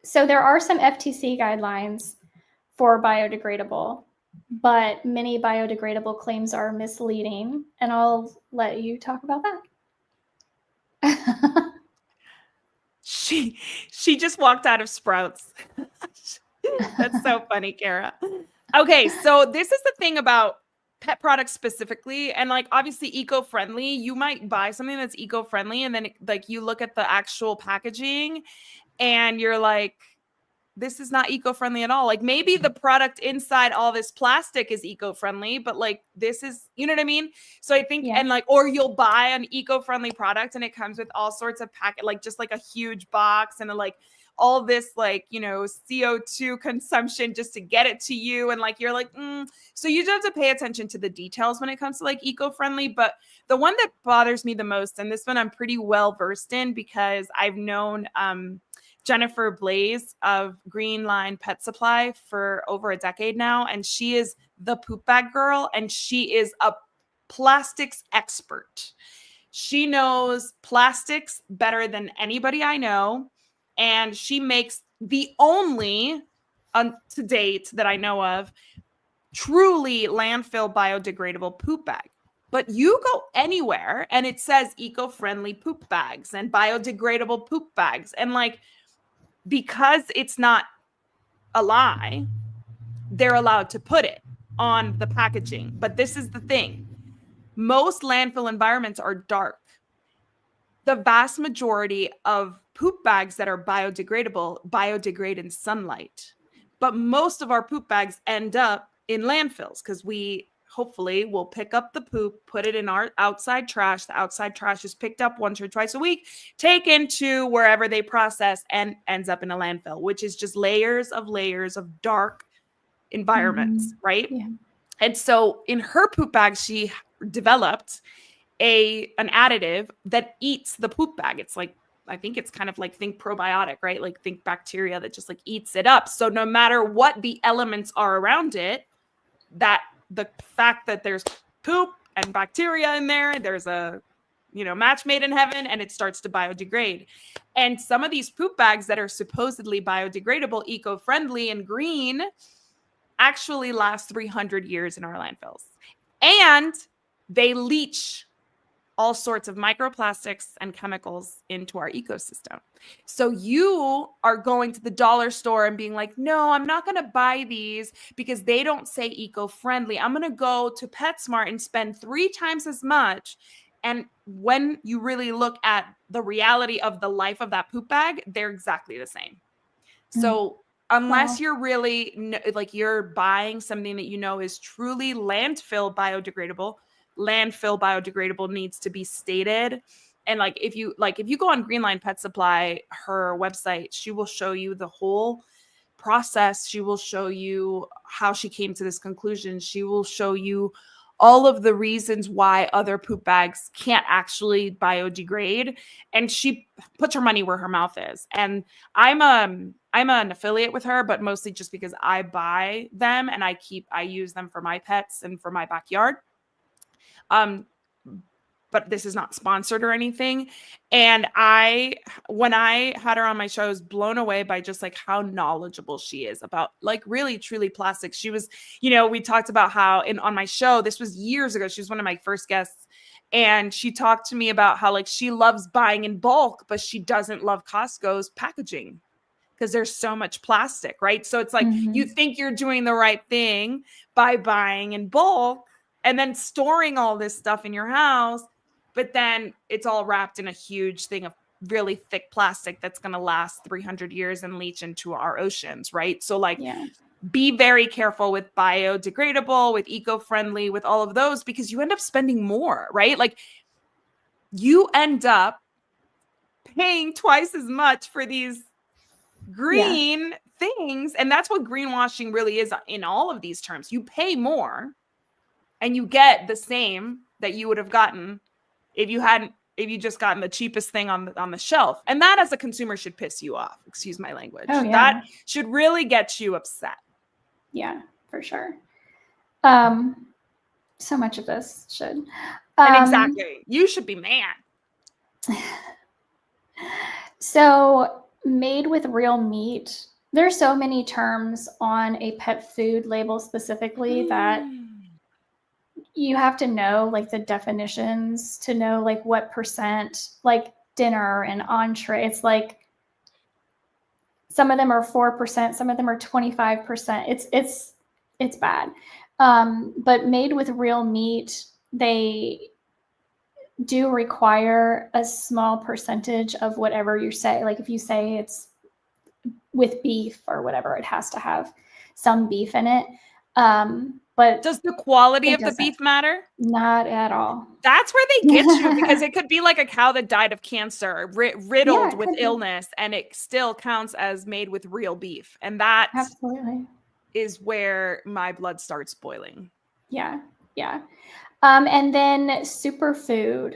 So there are some FTC guidelines for biodegradable, but many biodegradable claims are misleading, and I'll let you talk about that. She just walked out of Sprouts. That's so funny, Kara. Okay, so this is the thing about pet products specifically, and like obviously eco-friendly. You might buy something that's eco-friendly, and then like you look at the actual packaging and you're like, this is not eco-friendly at all. Like maybe the product inside all this plastic is eco-friendly, but like this is, you know what I mean? So I think, and like, or you'll buy an eco-friendly product and it comes with all sorts of like just like a huge box and like all this like, CO2 consumption just to get it to you. And like, you're like, So you do have to pay attention to the details when it comes to like eco-friendly. But the one that bothers me the most, and this one I'm pretty well versed in because I've known, Jennifer Blaze of Green Line Pet Supply for over a decade now. And she is the poop bag girl, and she is a plastics expert. She knows plastics better than anybody I know. And she makes the only, to date that I know of, truly landfill biodegradable poop bag. But you go anywhere and it says eco-friendly poop bags and biodegradable poop bags. And like, because it's not a lie, they're allowed to put it on the packaging. But this is the thing. Most landfill environments are dark. The vast majority of poop bags that are biodegradable biodegrade in sunlight. But most of our poop bags end up in landfills because we hopefully will pick up the poop, put it in our outside trash. The outside trash is picked up once or twice a week, taken to wherever they process, and ends up in a landfill, which is just layers of dark environments, right? Yeah. And so in her poop bag, she developed an additive that eats the poop bag. It's like, I think it's kind of like, think probiotic, right? Like think bacteria that just like eats it up. So no matter what the elements are around it, that the fact that there's poop and bacteria in there, there's a, match made in heaven, and it starts to biodegrade. And some of these poop bags that are supposedly biodegradable, eco-friendly, and green actually last 300 years in our landfills. And they leach all sorts of microplastics and chemicals into our ecosystem. So you are going to the dollar store and being like, no, I'm not going to buy these because they don't say eco-friendly. I'm going to go to PetSmart and spend 3 times as much And when you really look at the reality of the life of that poop bag, they're exactly the same. So unless Wow. you're really like you're buying something that you know is truly landfill biodegradable needs to be stated. And if you go on Greenline Pet Supply, her website, she will show you the whole process. She will show you how she came to this conclusion. She will show you all of the reasons why other poop bags can't actually biodegrade, and she puts her money where her mouth is. And I'm an affiliate with her, but mostly just because I buy them and I use them for my pets and for my backyard. But this is not sponsored or anything. And when I had her on my show, I was blown away by just like how knowledgeable she is about like really truly plastics. She was, we talked about how on my show, this was years ago, she was one of my first guests. And she talked to me about how like she loves buying in bulk, but she doesn't love Costco's packaging because there's so much plastic, right? So it's like you think you're doing the right thing by buying in bulk and then storing all this stuff in your house, but then it's all wrapped in a huge thing of really thick plastic that's going to last 300 years and leach into our oceans, right? So be very careful with biodegradable, with eco-friendly, with all of those, because you end up spending more, right? Like you end up paying twice as much for these green things. And that's what greenwashing really is in all of these terms. You pay more and you get the same that you would have gotten if you just gotten the cheapest thing on the shelf. And that as a consumer should piss you off. Excuse my language. Oh, yeah. That should really get you upset. Yeah, for sure. So much of this should. And exactly. You should be mad. So made with real meat. There's so many terms on a pet food label specifically that you have to know like the definitions to know like what percent, like dinner and entree. It's like some of them are 4%, some of them are 25%. It's bad. But made with real meat, they do require a small percentage of whatever you say. Like if you say it's with beef or whatever, it has to have some beef in it. But does the quality of the beef matter? Not at all. That's where they get you, because it could be like a cow that died of cancer, riddled with illness, and it still counts as made with real beef. And that absolutely is where my blood starts boiling. Yeah. And then superfood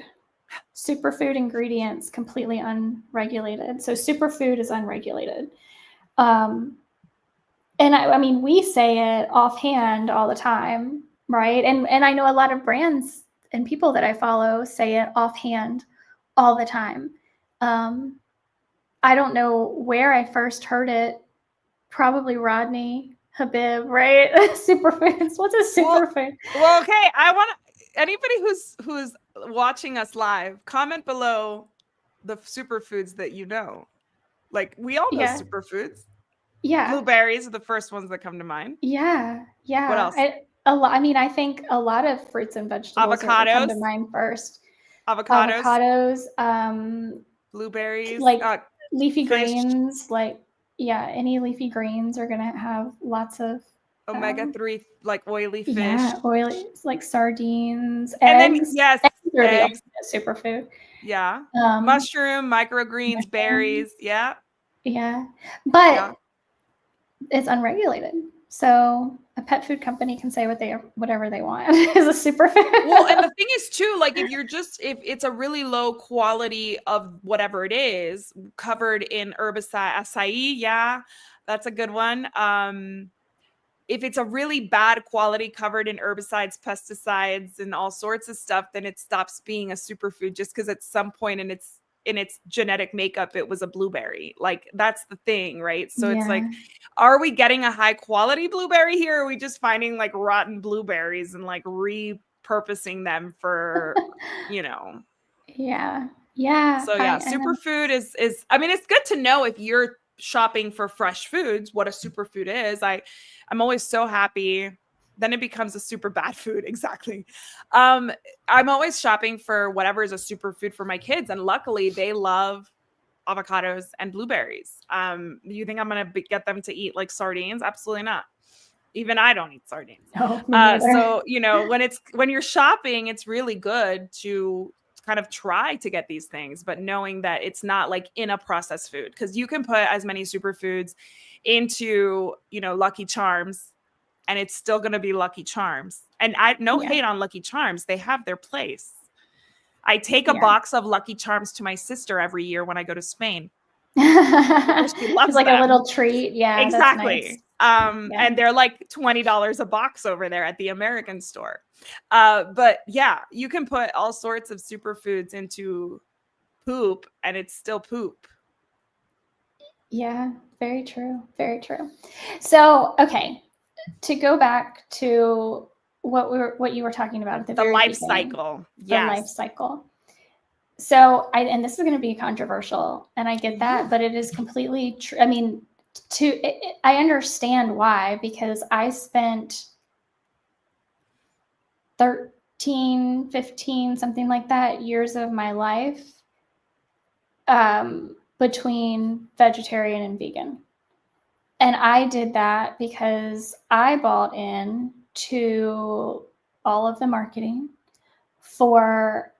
ingredients, completely unregulated. So superfood is unregulated. And I mean, we say it offhand all the time, right? And I know a lot of brands and people that I follow say it offhand all the time. I don't know where I first heard it. Probably Rodney Habib, right? Superfoods. What's a superfood? Well, okay. I want anybody who's watching us live, comment below the superfoods that you know. Like we all know superfoods. Yeah. Blueberries are the first ones that come to mind. Yeah. What else? I mean, I think a lot of fruits and vegetables come to mind first. Avocados. Blueberries. Like leafy greens. Like, any leafy greens are going to have lots of omega-3, like oily fish. Yeah, oily, like sardines. And eggs. Then, Eggs are the superfood. Yeah. Mushroom, microgreens, berries. Yeah. Yeah. But it's unregulated. So a pet food company can say whatever they want is a superfood. Well, and the thing is too, like if it's a really low quality of whatever it is covered in herbicide, acai, that's a good one. If it's a really bad quality covered in herbicides, pesticides, and all sorts of stuff, then it stops being a superfood just because at some point in its genetic makeup, it was a blueberry. Like that's the thing, right? So it's like, are we getting a high quality blueberry here? Or are we just finding like rotten blueberries and like repurposing them for, Yeah. So superfood is, I mean, it's good to know if you're shopping for fresh foods, what a superfood is. I'm always so happy then it becomes a super bad food. Exactly. I'm always shopping for whatever is a superfood for my kids, and luckily they love avocados and blueberries. You think I'm gonna get them to eat like sardines? Absolutely not. Even I don't eat sardines. No, me neither. So, you know, when you're shopping, it's really good to kind of try to get these things, but knowing that it's not like in a processed food, because you can put as many superfoods into, you know, Lucky Charms, and it's still going to be Lucky Charms. And I no Yeah. hate on Lucky Charms. They have their place. I take a Yeah. box of Lucky Charms to my sister every year when I go to Spain because she It's loves like a them. little treat. Yeah, that's nice. Exactly. Yeah. And they're like $20 a box over there at the American store. But yeah, you can put all sorts of superfoods into poop and it's still poop. Yeah, very true. Very true. So, okay, to go back to what you were talking about at the The very life beginning, cycle. the life Yes. cycle. So, and this is going to be controversial, and I get that, Yeah. but it is completely true. I mean, I understand why, because I spent 13, 15, something like that, years of my life between vegetarian and vegan. And I did that because I bought in to all of the marketing for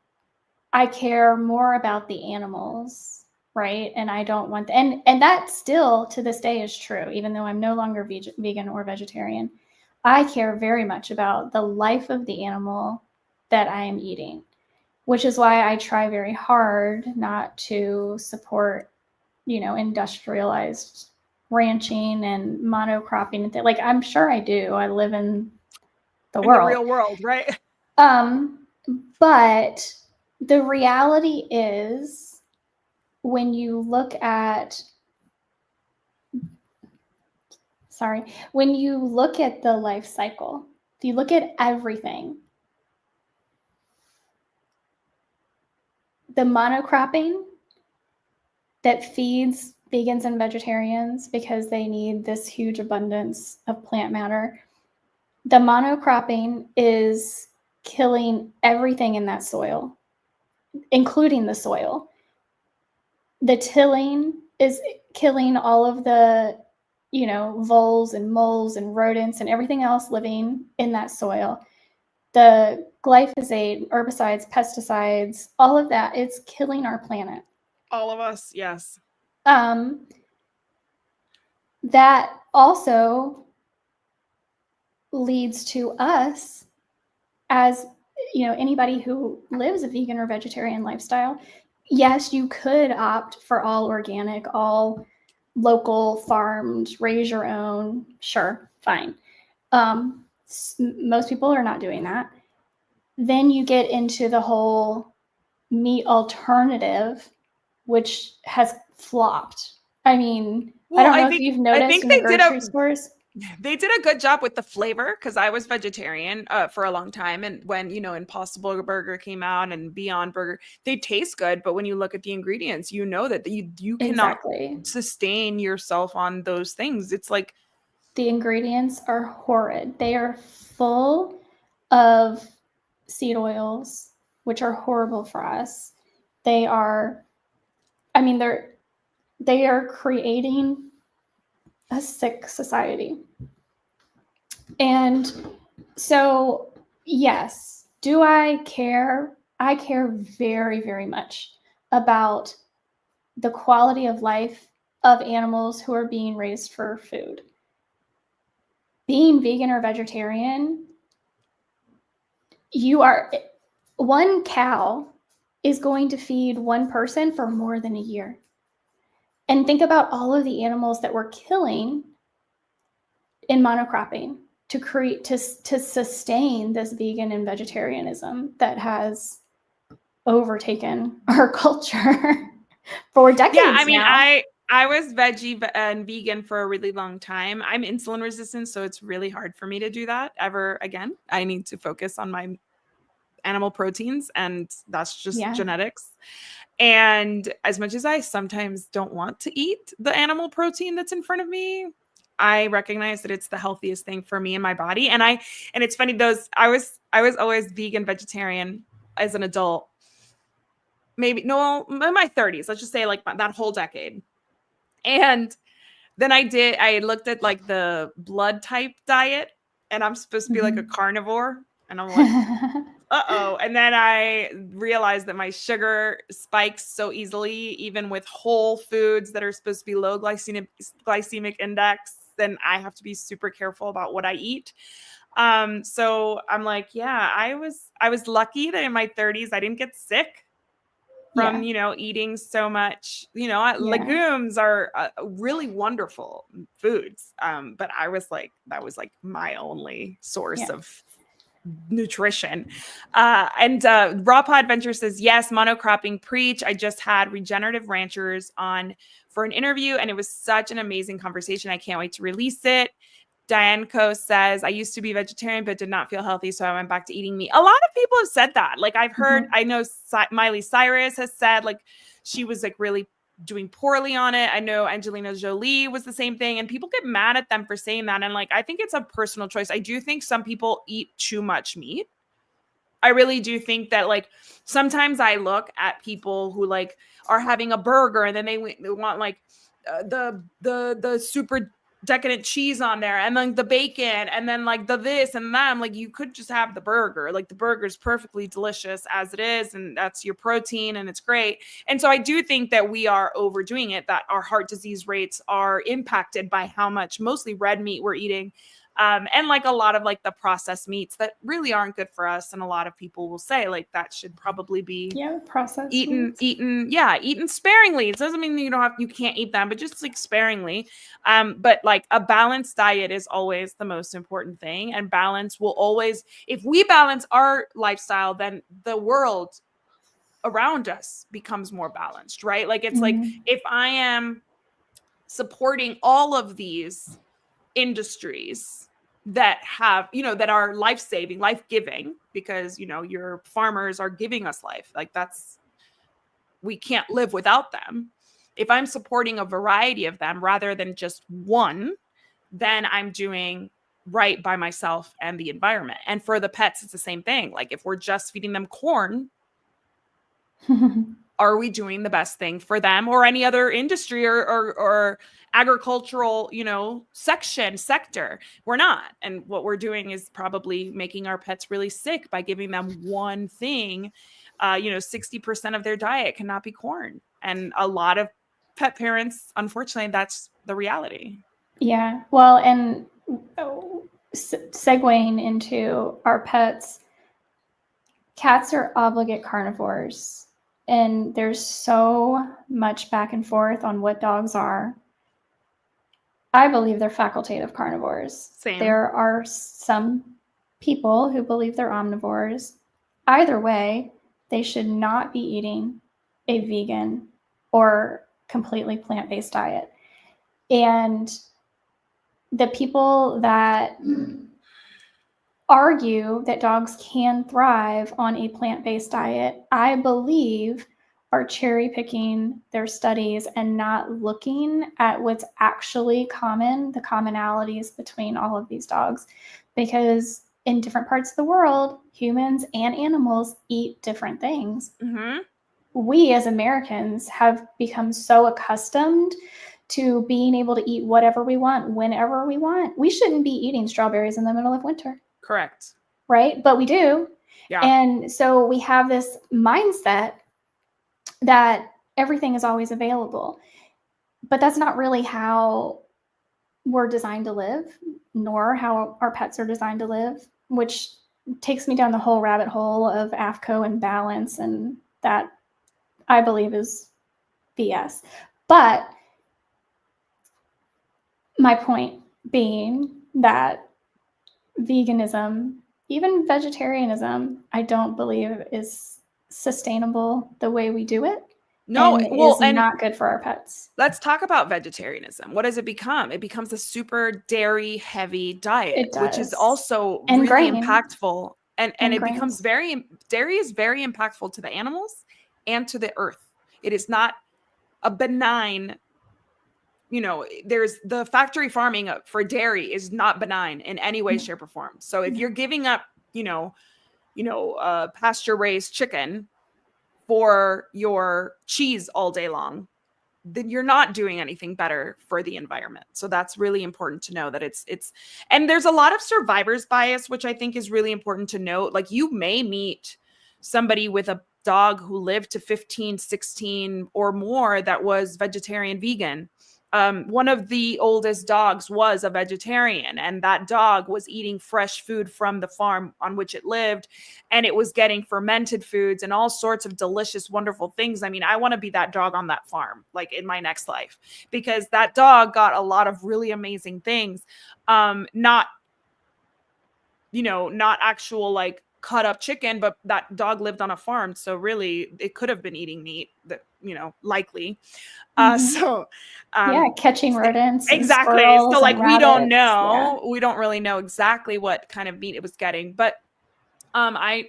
I care more about the animals, right? And I don't want and that still to this day is true, even though I'm no longer vegan or vegetarian. I care very much about the life of the animal that I am eating, which is why I try very hard not to support, you know, industrialized ranching and monocropping. Like, I'm sure I do. I live in the In the world. real world, right? But the reality is, when you look at when you look at the life cycle, if you look at everything, the monocropping that feeds vegans and vegetarians because they need this huge abundance of plant matter, the monocropping is killing everything in that soil, including the soil. The tilling is killing all of the, you know, voles and moles and rodents and everything else living in that soil. The glyphosate, herbicides, pesticides, all of that, it's killing our planet. All of us, yes. That also leads to us, as you know, anybody who lives a vegan or vegetarian lifestyle. Yes, you could opt for all organic, all local farmed, raise your own. Sure, fine. Most people are not doing that. Then you get into the whole meat alternative, which has flopped. I mean, I don't know if you've noticed in the grocery stores. They did a good job with the flavor, because I was vegetarian for a long time. And when, you know, Impossible Burger came out and Beyond Burger, they taste good. But when you look at the ingredients, you know that you cannot sustain yourself on those things. It's like the ingredients are horrid. They are full of seed oils, which are horrible for us. They are, I mean, they are creating a sick society. And so, yes, do I care? I care very, very much about the quality of life of animals who are being raised for food. Being vegan or vegetarian, one cow is going to feed one person for more than a year. And think about all of the animals that we're killing in monocropping to sustain this vegan and vegetarianism that has overtaken our culture for decades. Yeah, I mean, now. I was veggie and vegan for a really long time. I'm insulin resistant, so it's really hard for me to do that ever again. I need to focus on my animal proteins, and that's just genetics. And as much as I sometimes don't want to eat the animal protein that's in front of me, I recognize that it's the healthiest thing for me and my body. And it's funny, I was always vegan, vegetarian as an adult. Maybe no, in my 30s, let's just say like that whole decade. And then I looked at like the blood type diet, and I'm supposed to be like a carnivore. And I'm like, uh-oh. And then I realized that my sugar spikes so easily, even with whole foods that are supposed to be low glycemic index. Then I have to be super careful about what I eat. So I'm like, yeah, I was lucky that in my 30s I didn't get sick from, eating so much. Legumes are really wonderful foods. But that was like my only source of nutrition. And Raw Pod Venture says, yes, monocropping, preach. I just had Regenerative Ranchers on for an interview, and it was such an amazing conversation. I can't wait to release it. Diane Co says, I used to be vegetarian, but did not feel healthy, so I went back to eating meat. A lot of people have said that. Like I've heard, I know Miley Cyrus has said like she was like really doing poorly on it. I know Angelina Jolie was the same thing, and people get mad at them for saying that. And like, I think it's a personal choice. I do think some people eat too much meat. I really do think that like sometimes I look at people who like are having a burger and then they want like the super decadent cheese on there and then the bacon and then like the this and that. I'm like, you could just have the burger. Like the burger is perfectly delicious as it is, and that's your protein and it's great. And so I do think that we are overdoing it, that our heart disease rates are impacted by how much mostly red meat we're eating. And like a lot of like the processed meats that really aren't good for us. And a lot of people will say like that should probably be processed eaten sparingly. It doesn't mean you can't eat them, but just like sparingly. But like a balanced diet is always the most important thing. And balance will always, if we balance our lifestyle, then the world around us becomes more balanced, right? Like it's like if I am supporting all of these industries that have, that are life-saving, life-giving, because, your farmers are giving us life. Like we can't live without them. If I'm supporting a variety of them rather than just one, then I'm doing right by myself and the environment. And for the pets, it's the same thing. Like if we're just feeding them corn, are we doing the best thing for them or any other industry or agricultural, sector? We're not. And what we're doing is probably making our pets really sick by giving them one thing. 60% of their diet cannot be corn. And a lot of pet parents, unfortunately, that's the reality. Yeah. Well, and segueing into our pets, cats are obligate carnivores. And there's so much back and forth on what dogs are. I believe they're facultative carnivores. Same. There are some people who believe they're omnivores. Either way, they should not be eating a vegan or completely plant-based diet. And the people that argue that dogs can thrive on a plant-based diet, I believe, are cherry picking their studies and not looking at what's actually common, the commonalities between all of these dogs. Because in different parts of the world, humans and animals eat different things. We as Americans have become so accustomed to being able to eat whatever we want, whenever we want. We shouldn't be eating strawberries in the middle of winter. Correct. Right? But we do. Yeah. And so we have this mindset that everything is always available. But that's not really how we're designed to live, nor how our pets are designed to live, which takes me down the whole rabbit hole of AFCO and balance, and that I believe is BS. But my point being that veganism, even vegetarianism, I don't believe is sustainable the way we do it. No, and not good for our pets. Let's talk about vegetarianism. What does it become? It becomes a super dairy heavy diet, which is also and really grain. impactful. And it grains. becomes dairy is very impactful to the animals and to the earth. It is not a benign there's the factory farming for dairy is not benign in any way, shape, or form. So if you're giving up, pasture raised chicken for your cheese all day long, then you're not doing anything better for the environment. So that's really important to know, that it's and there's a lot of survivor's bias, which I think is really important to note. Like, you may meet somebody with a dog who lived to 15, 16 or more that was vegetarian, vegan. One of the oldest dogs was a vegetarian, and that dog was eating fresh food from the farm on which it lived, and it was getting fermented foods and all sorts of delicious, wonderful things. I mean, I want to be that dog on that farm, like, in my next life, because that dog got a lot of really amazing things. Not actual, like, cut up chicken, but that dog lived on a farm. So really it could have been eating meat, that, likely. So catching rodents and exactly. squirrels So, like, and we don't rabbits. know. We don't really know exactly what kind of meat it was getting. But I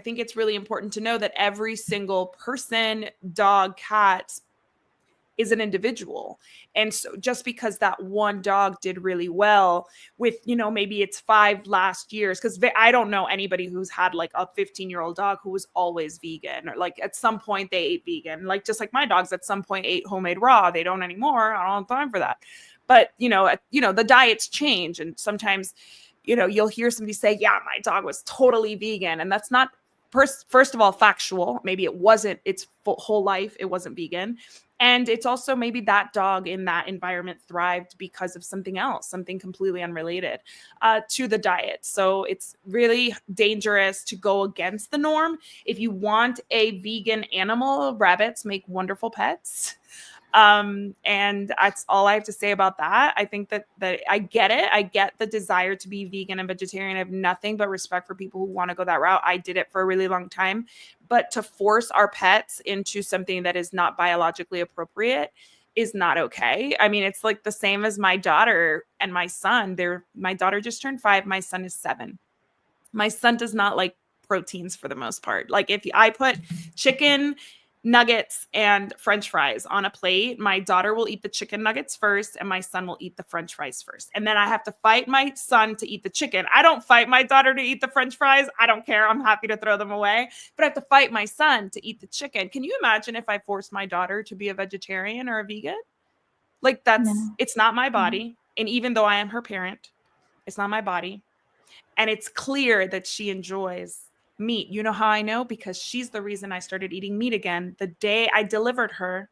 think it's really important to know that every single person, dog, cat, is an individual. And so just because that one dog did really well with, maybe it's 5 last years, because I don't know anybody who's had like a 15-year-old dog who was always vegan, or like at some point they ate vegan, like just like my dogs at some point ate homemade raw. They don't anymore. I don't have time for that. But, the diets change. And sometimes, you'll hear somebody say, yeah, my dog was totally vegan. And that's not, first of all, factual. Maybe it wasn't its whole life. It wasn't vegan. And it's also maybe that dog in that environment thrived because of something else, something completely unrelated to the diet. So it's really dangerous to go against the norm. If you want a vegan animal, rabbits make wonderful pets. And that's all I have to say about that. I think that I get it. I get the desire to be vegan and vegetarian. I have nothing but respect for people who want to go that route. I did it for a really long time, but to force our pets into something that is not biologically appropriate is not okay. I mean, it's like the same as my daughter and my son. My daughter just turned 5. My son is 7. My son does not like proteins for the most part. Like, if I put chicken nuggets and French fries on a plate, my daughter will eat the chicken nuggets first and my son will eat the French fries first. And then I have to fight my son to eat the chicken. I don't fight my daughter to eat the French fries. I don't care. I'm happy to throw them away, but I have to fight my son to eat the chicken. Can you imagine if I forced my daughter to be a vegetarian or a vegan? Like, it's not my body. And even though I am her parent, it's not my body. And it's clear that she enjoys meat. You know how I know? Because she's the reason I started eating meat again. The day I delivered her,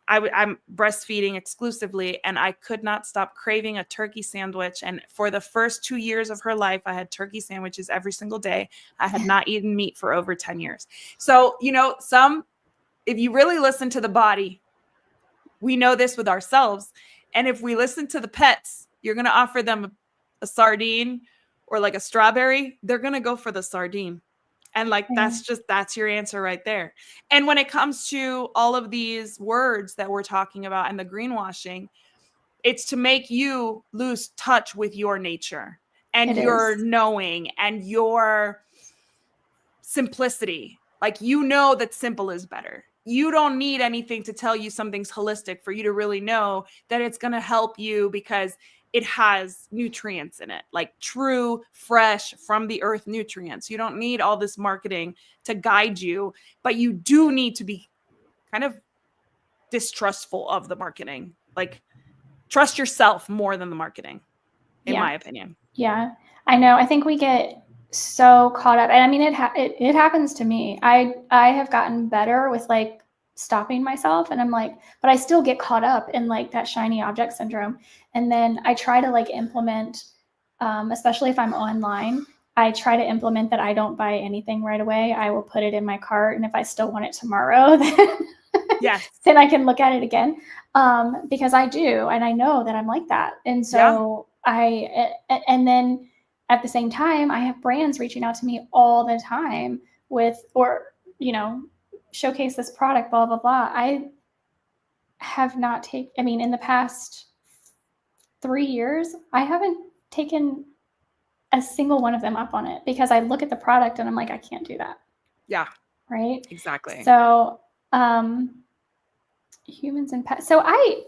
I'm breastfeeding exclusively, and I could not stop craving a turkey sandwich. And for the first 2 years of her life, I had turkey sandwiches every single day. I had not eaten meat for over 10 years. So, if you really listen to the body, we know this with ourselves. And if we listen to the pets, you're going to offer them a sardine or like a strawberry, they're going to go for the sardine. And like, that's your answer right there. And when it comes to all of these words that we're talking about and the greenwashing, it's to make you lose touch with your nature and your knowing and your simplicity. Like, that simple is better. You don't need anything to tell you something's holistic for you to really know that it's going to help you, because it has nutrients in it, like true, fresh, from the earth nutrients. You don't need all this marketing to guide you, but you do need to be kind of distrustful of the marketing. Like, trust yourself more than the marketing, in my opinion. Yeah, I know. I think we get so caught up, and I mean, it happens to me. I have gotten better with like stopping myself, and I'm like, but I still get caught up in like that shiny object syndrome. And then I try to like implement, especially if I'm online, I try to implement that I don't buy anything right away. I will put it in my cart, and if I still want it tomorrow, then I can look at it again, because I do, and I know that I'm like that. And so and then at the same time, I have brands reaching out to me all the time showcase this product, blah, blah, blah. I have not in the past 3 years, I haven't taken a single one of them up on it, because I look at the product and I'm like, I can't do that. Yeah. Right. Exactly. So, Humans and pets. So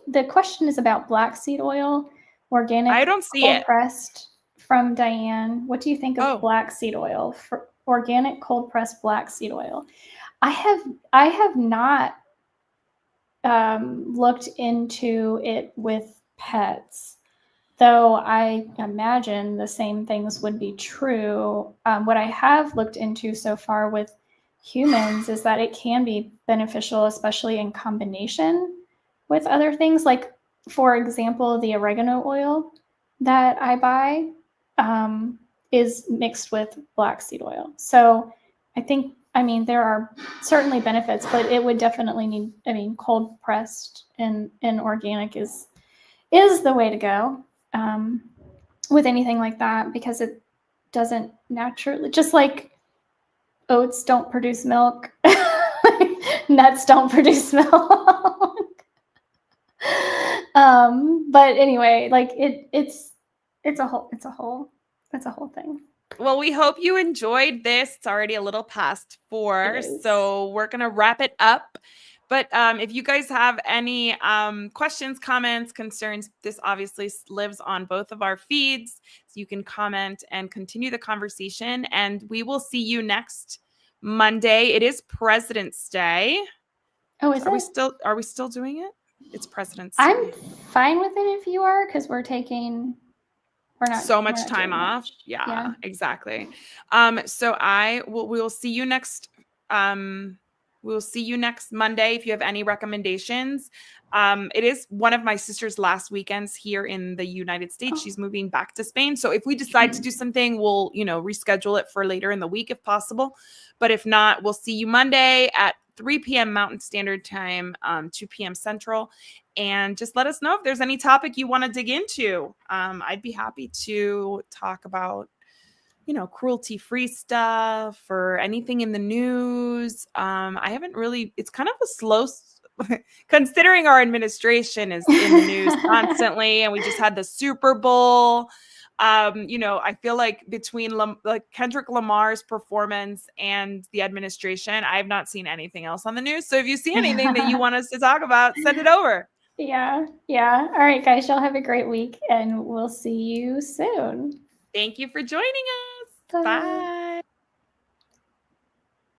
the question is about black seed oil, I organic don't see cold it. pressed, from Diane. What do you think of Oh, black seed oil? For organic cold pressed black seed oil. I have not looked into it with pets, though I imagine the same things would be true. What I have looked into so far with humans is that it can be beneficial, especially in combination with other things. Like, for example, the oregano oil that I buy is mixed with black seed oil. So I think, I mean, there are certainly benefits, but it would definitely need, I mean, cold pressed and organic is the way to go with anything like that, because it doesn't naturally, just like oats don't produce milk, nuts don't produce milk. But anyway, like it's a whole thing. well, we hope you enjoyed this. It's already a little past It 4, is. so we're gonna wrap it up. But if you guys have any questions, comments, concerns, this obviously lives on both of our feeds, so you can comment and continue the conversation. And we will see you next Monday. It is President's Day. Oh, So is are we still doing it? It's President's I'm Day. fine with it if you are, because we're So we're much not time doing off. much. Yeah, Yeah. exactly. So we'll see you next we'll see you next Monday if you have any recommendations. It is one of my sister's last weekends here in the United States. Oh. She's moving back to Spain. So if we decide to do something, we'll, reschedule it for later in the week if possible. But if not, we'll see you Monday at 3 p.m. Mountain Standard Time, 2 p.m. Central. And just let us know if there's any topic you want to dig into. I'd be happy to talk about, cruelty-free stuff or anything in the news. I haven't really, it's kind of a slow, considering our administration is in the news constantly, and we just had the Super Bowl. I feel like between Kendrick Lamar's performance and the administration, I have not seen anything else on the news. So if you see anything that you want us to talk about, send it over. Yeah. Yeah. All right, guys, y'all have a great week, and we'll see you soon. Thank you for joining us. Bye. Bye.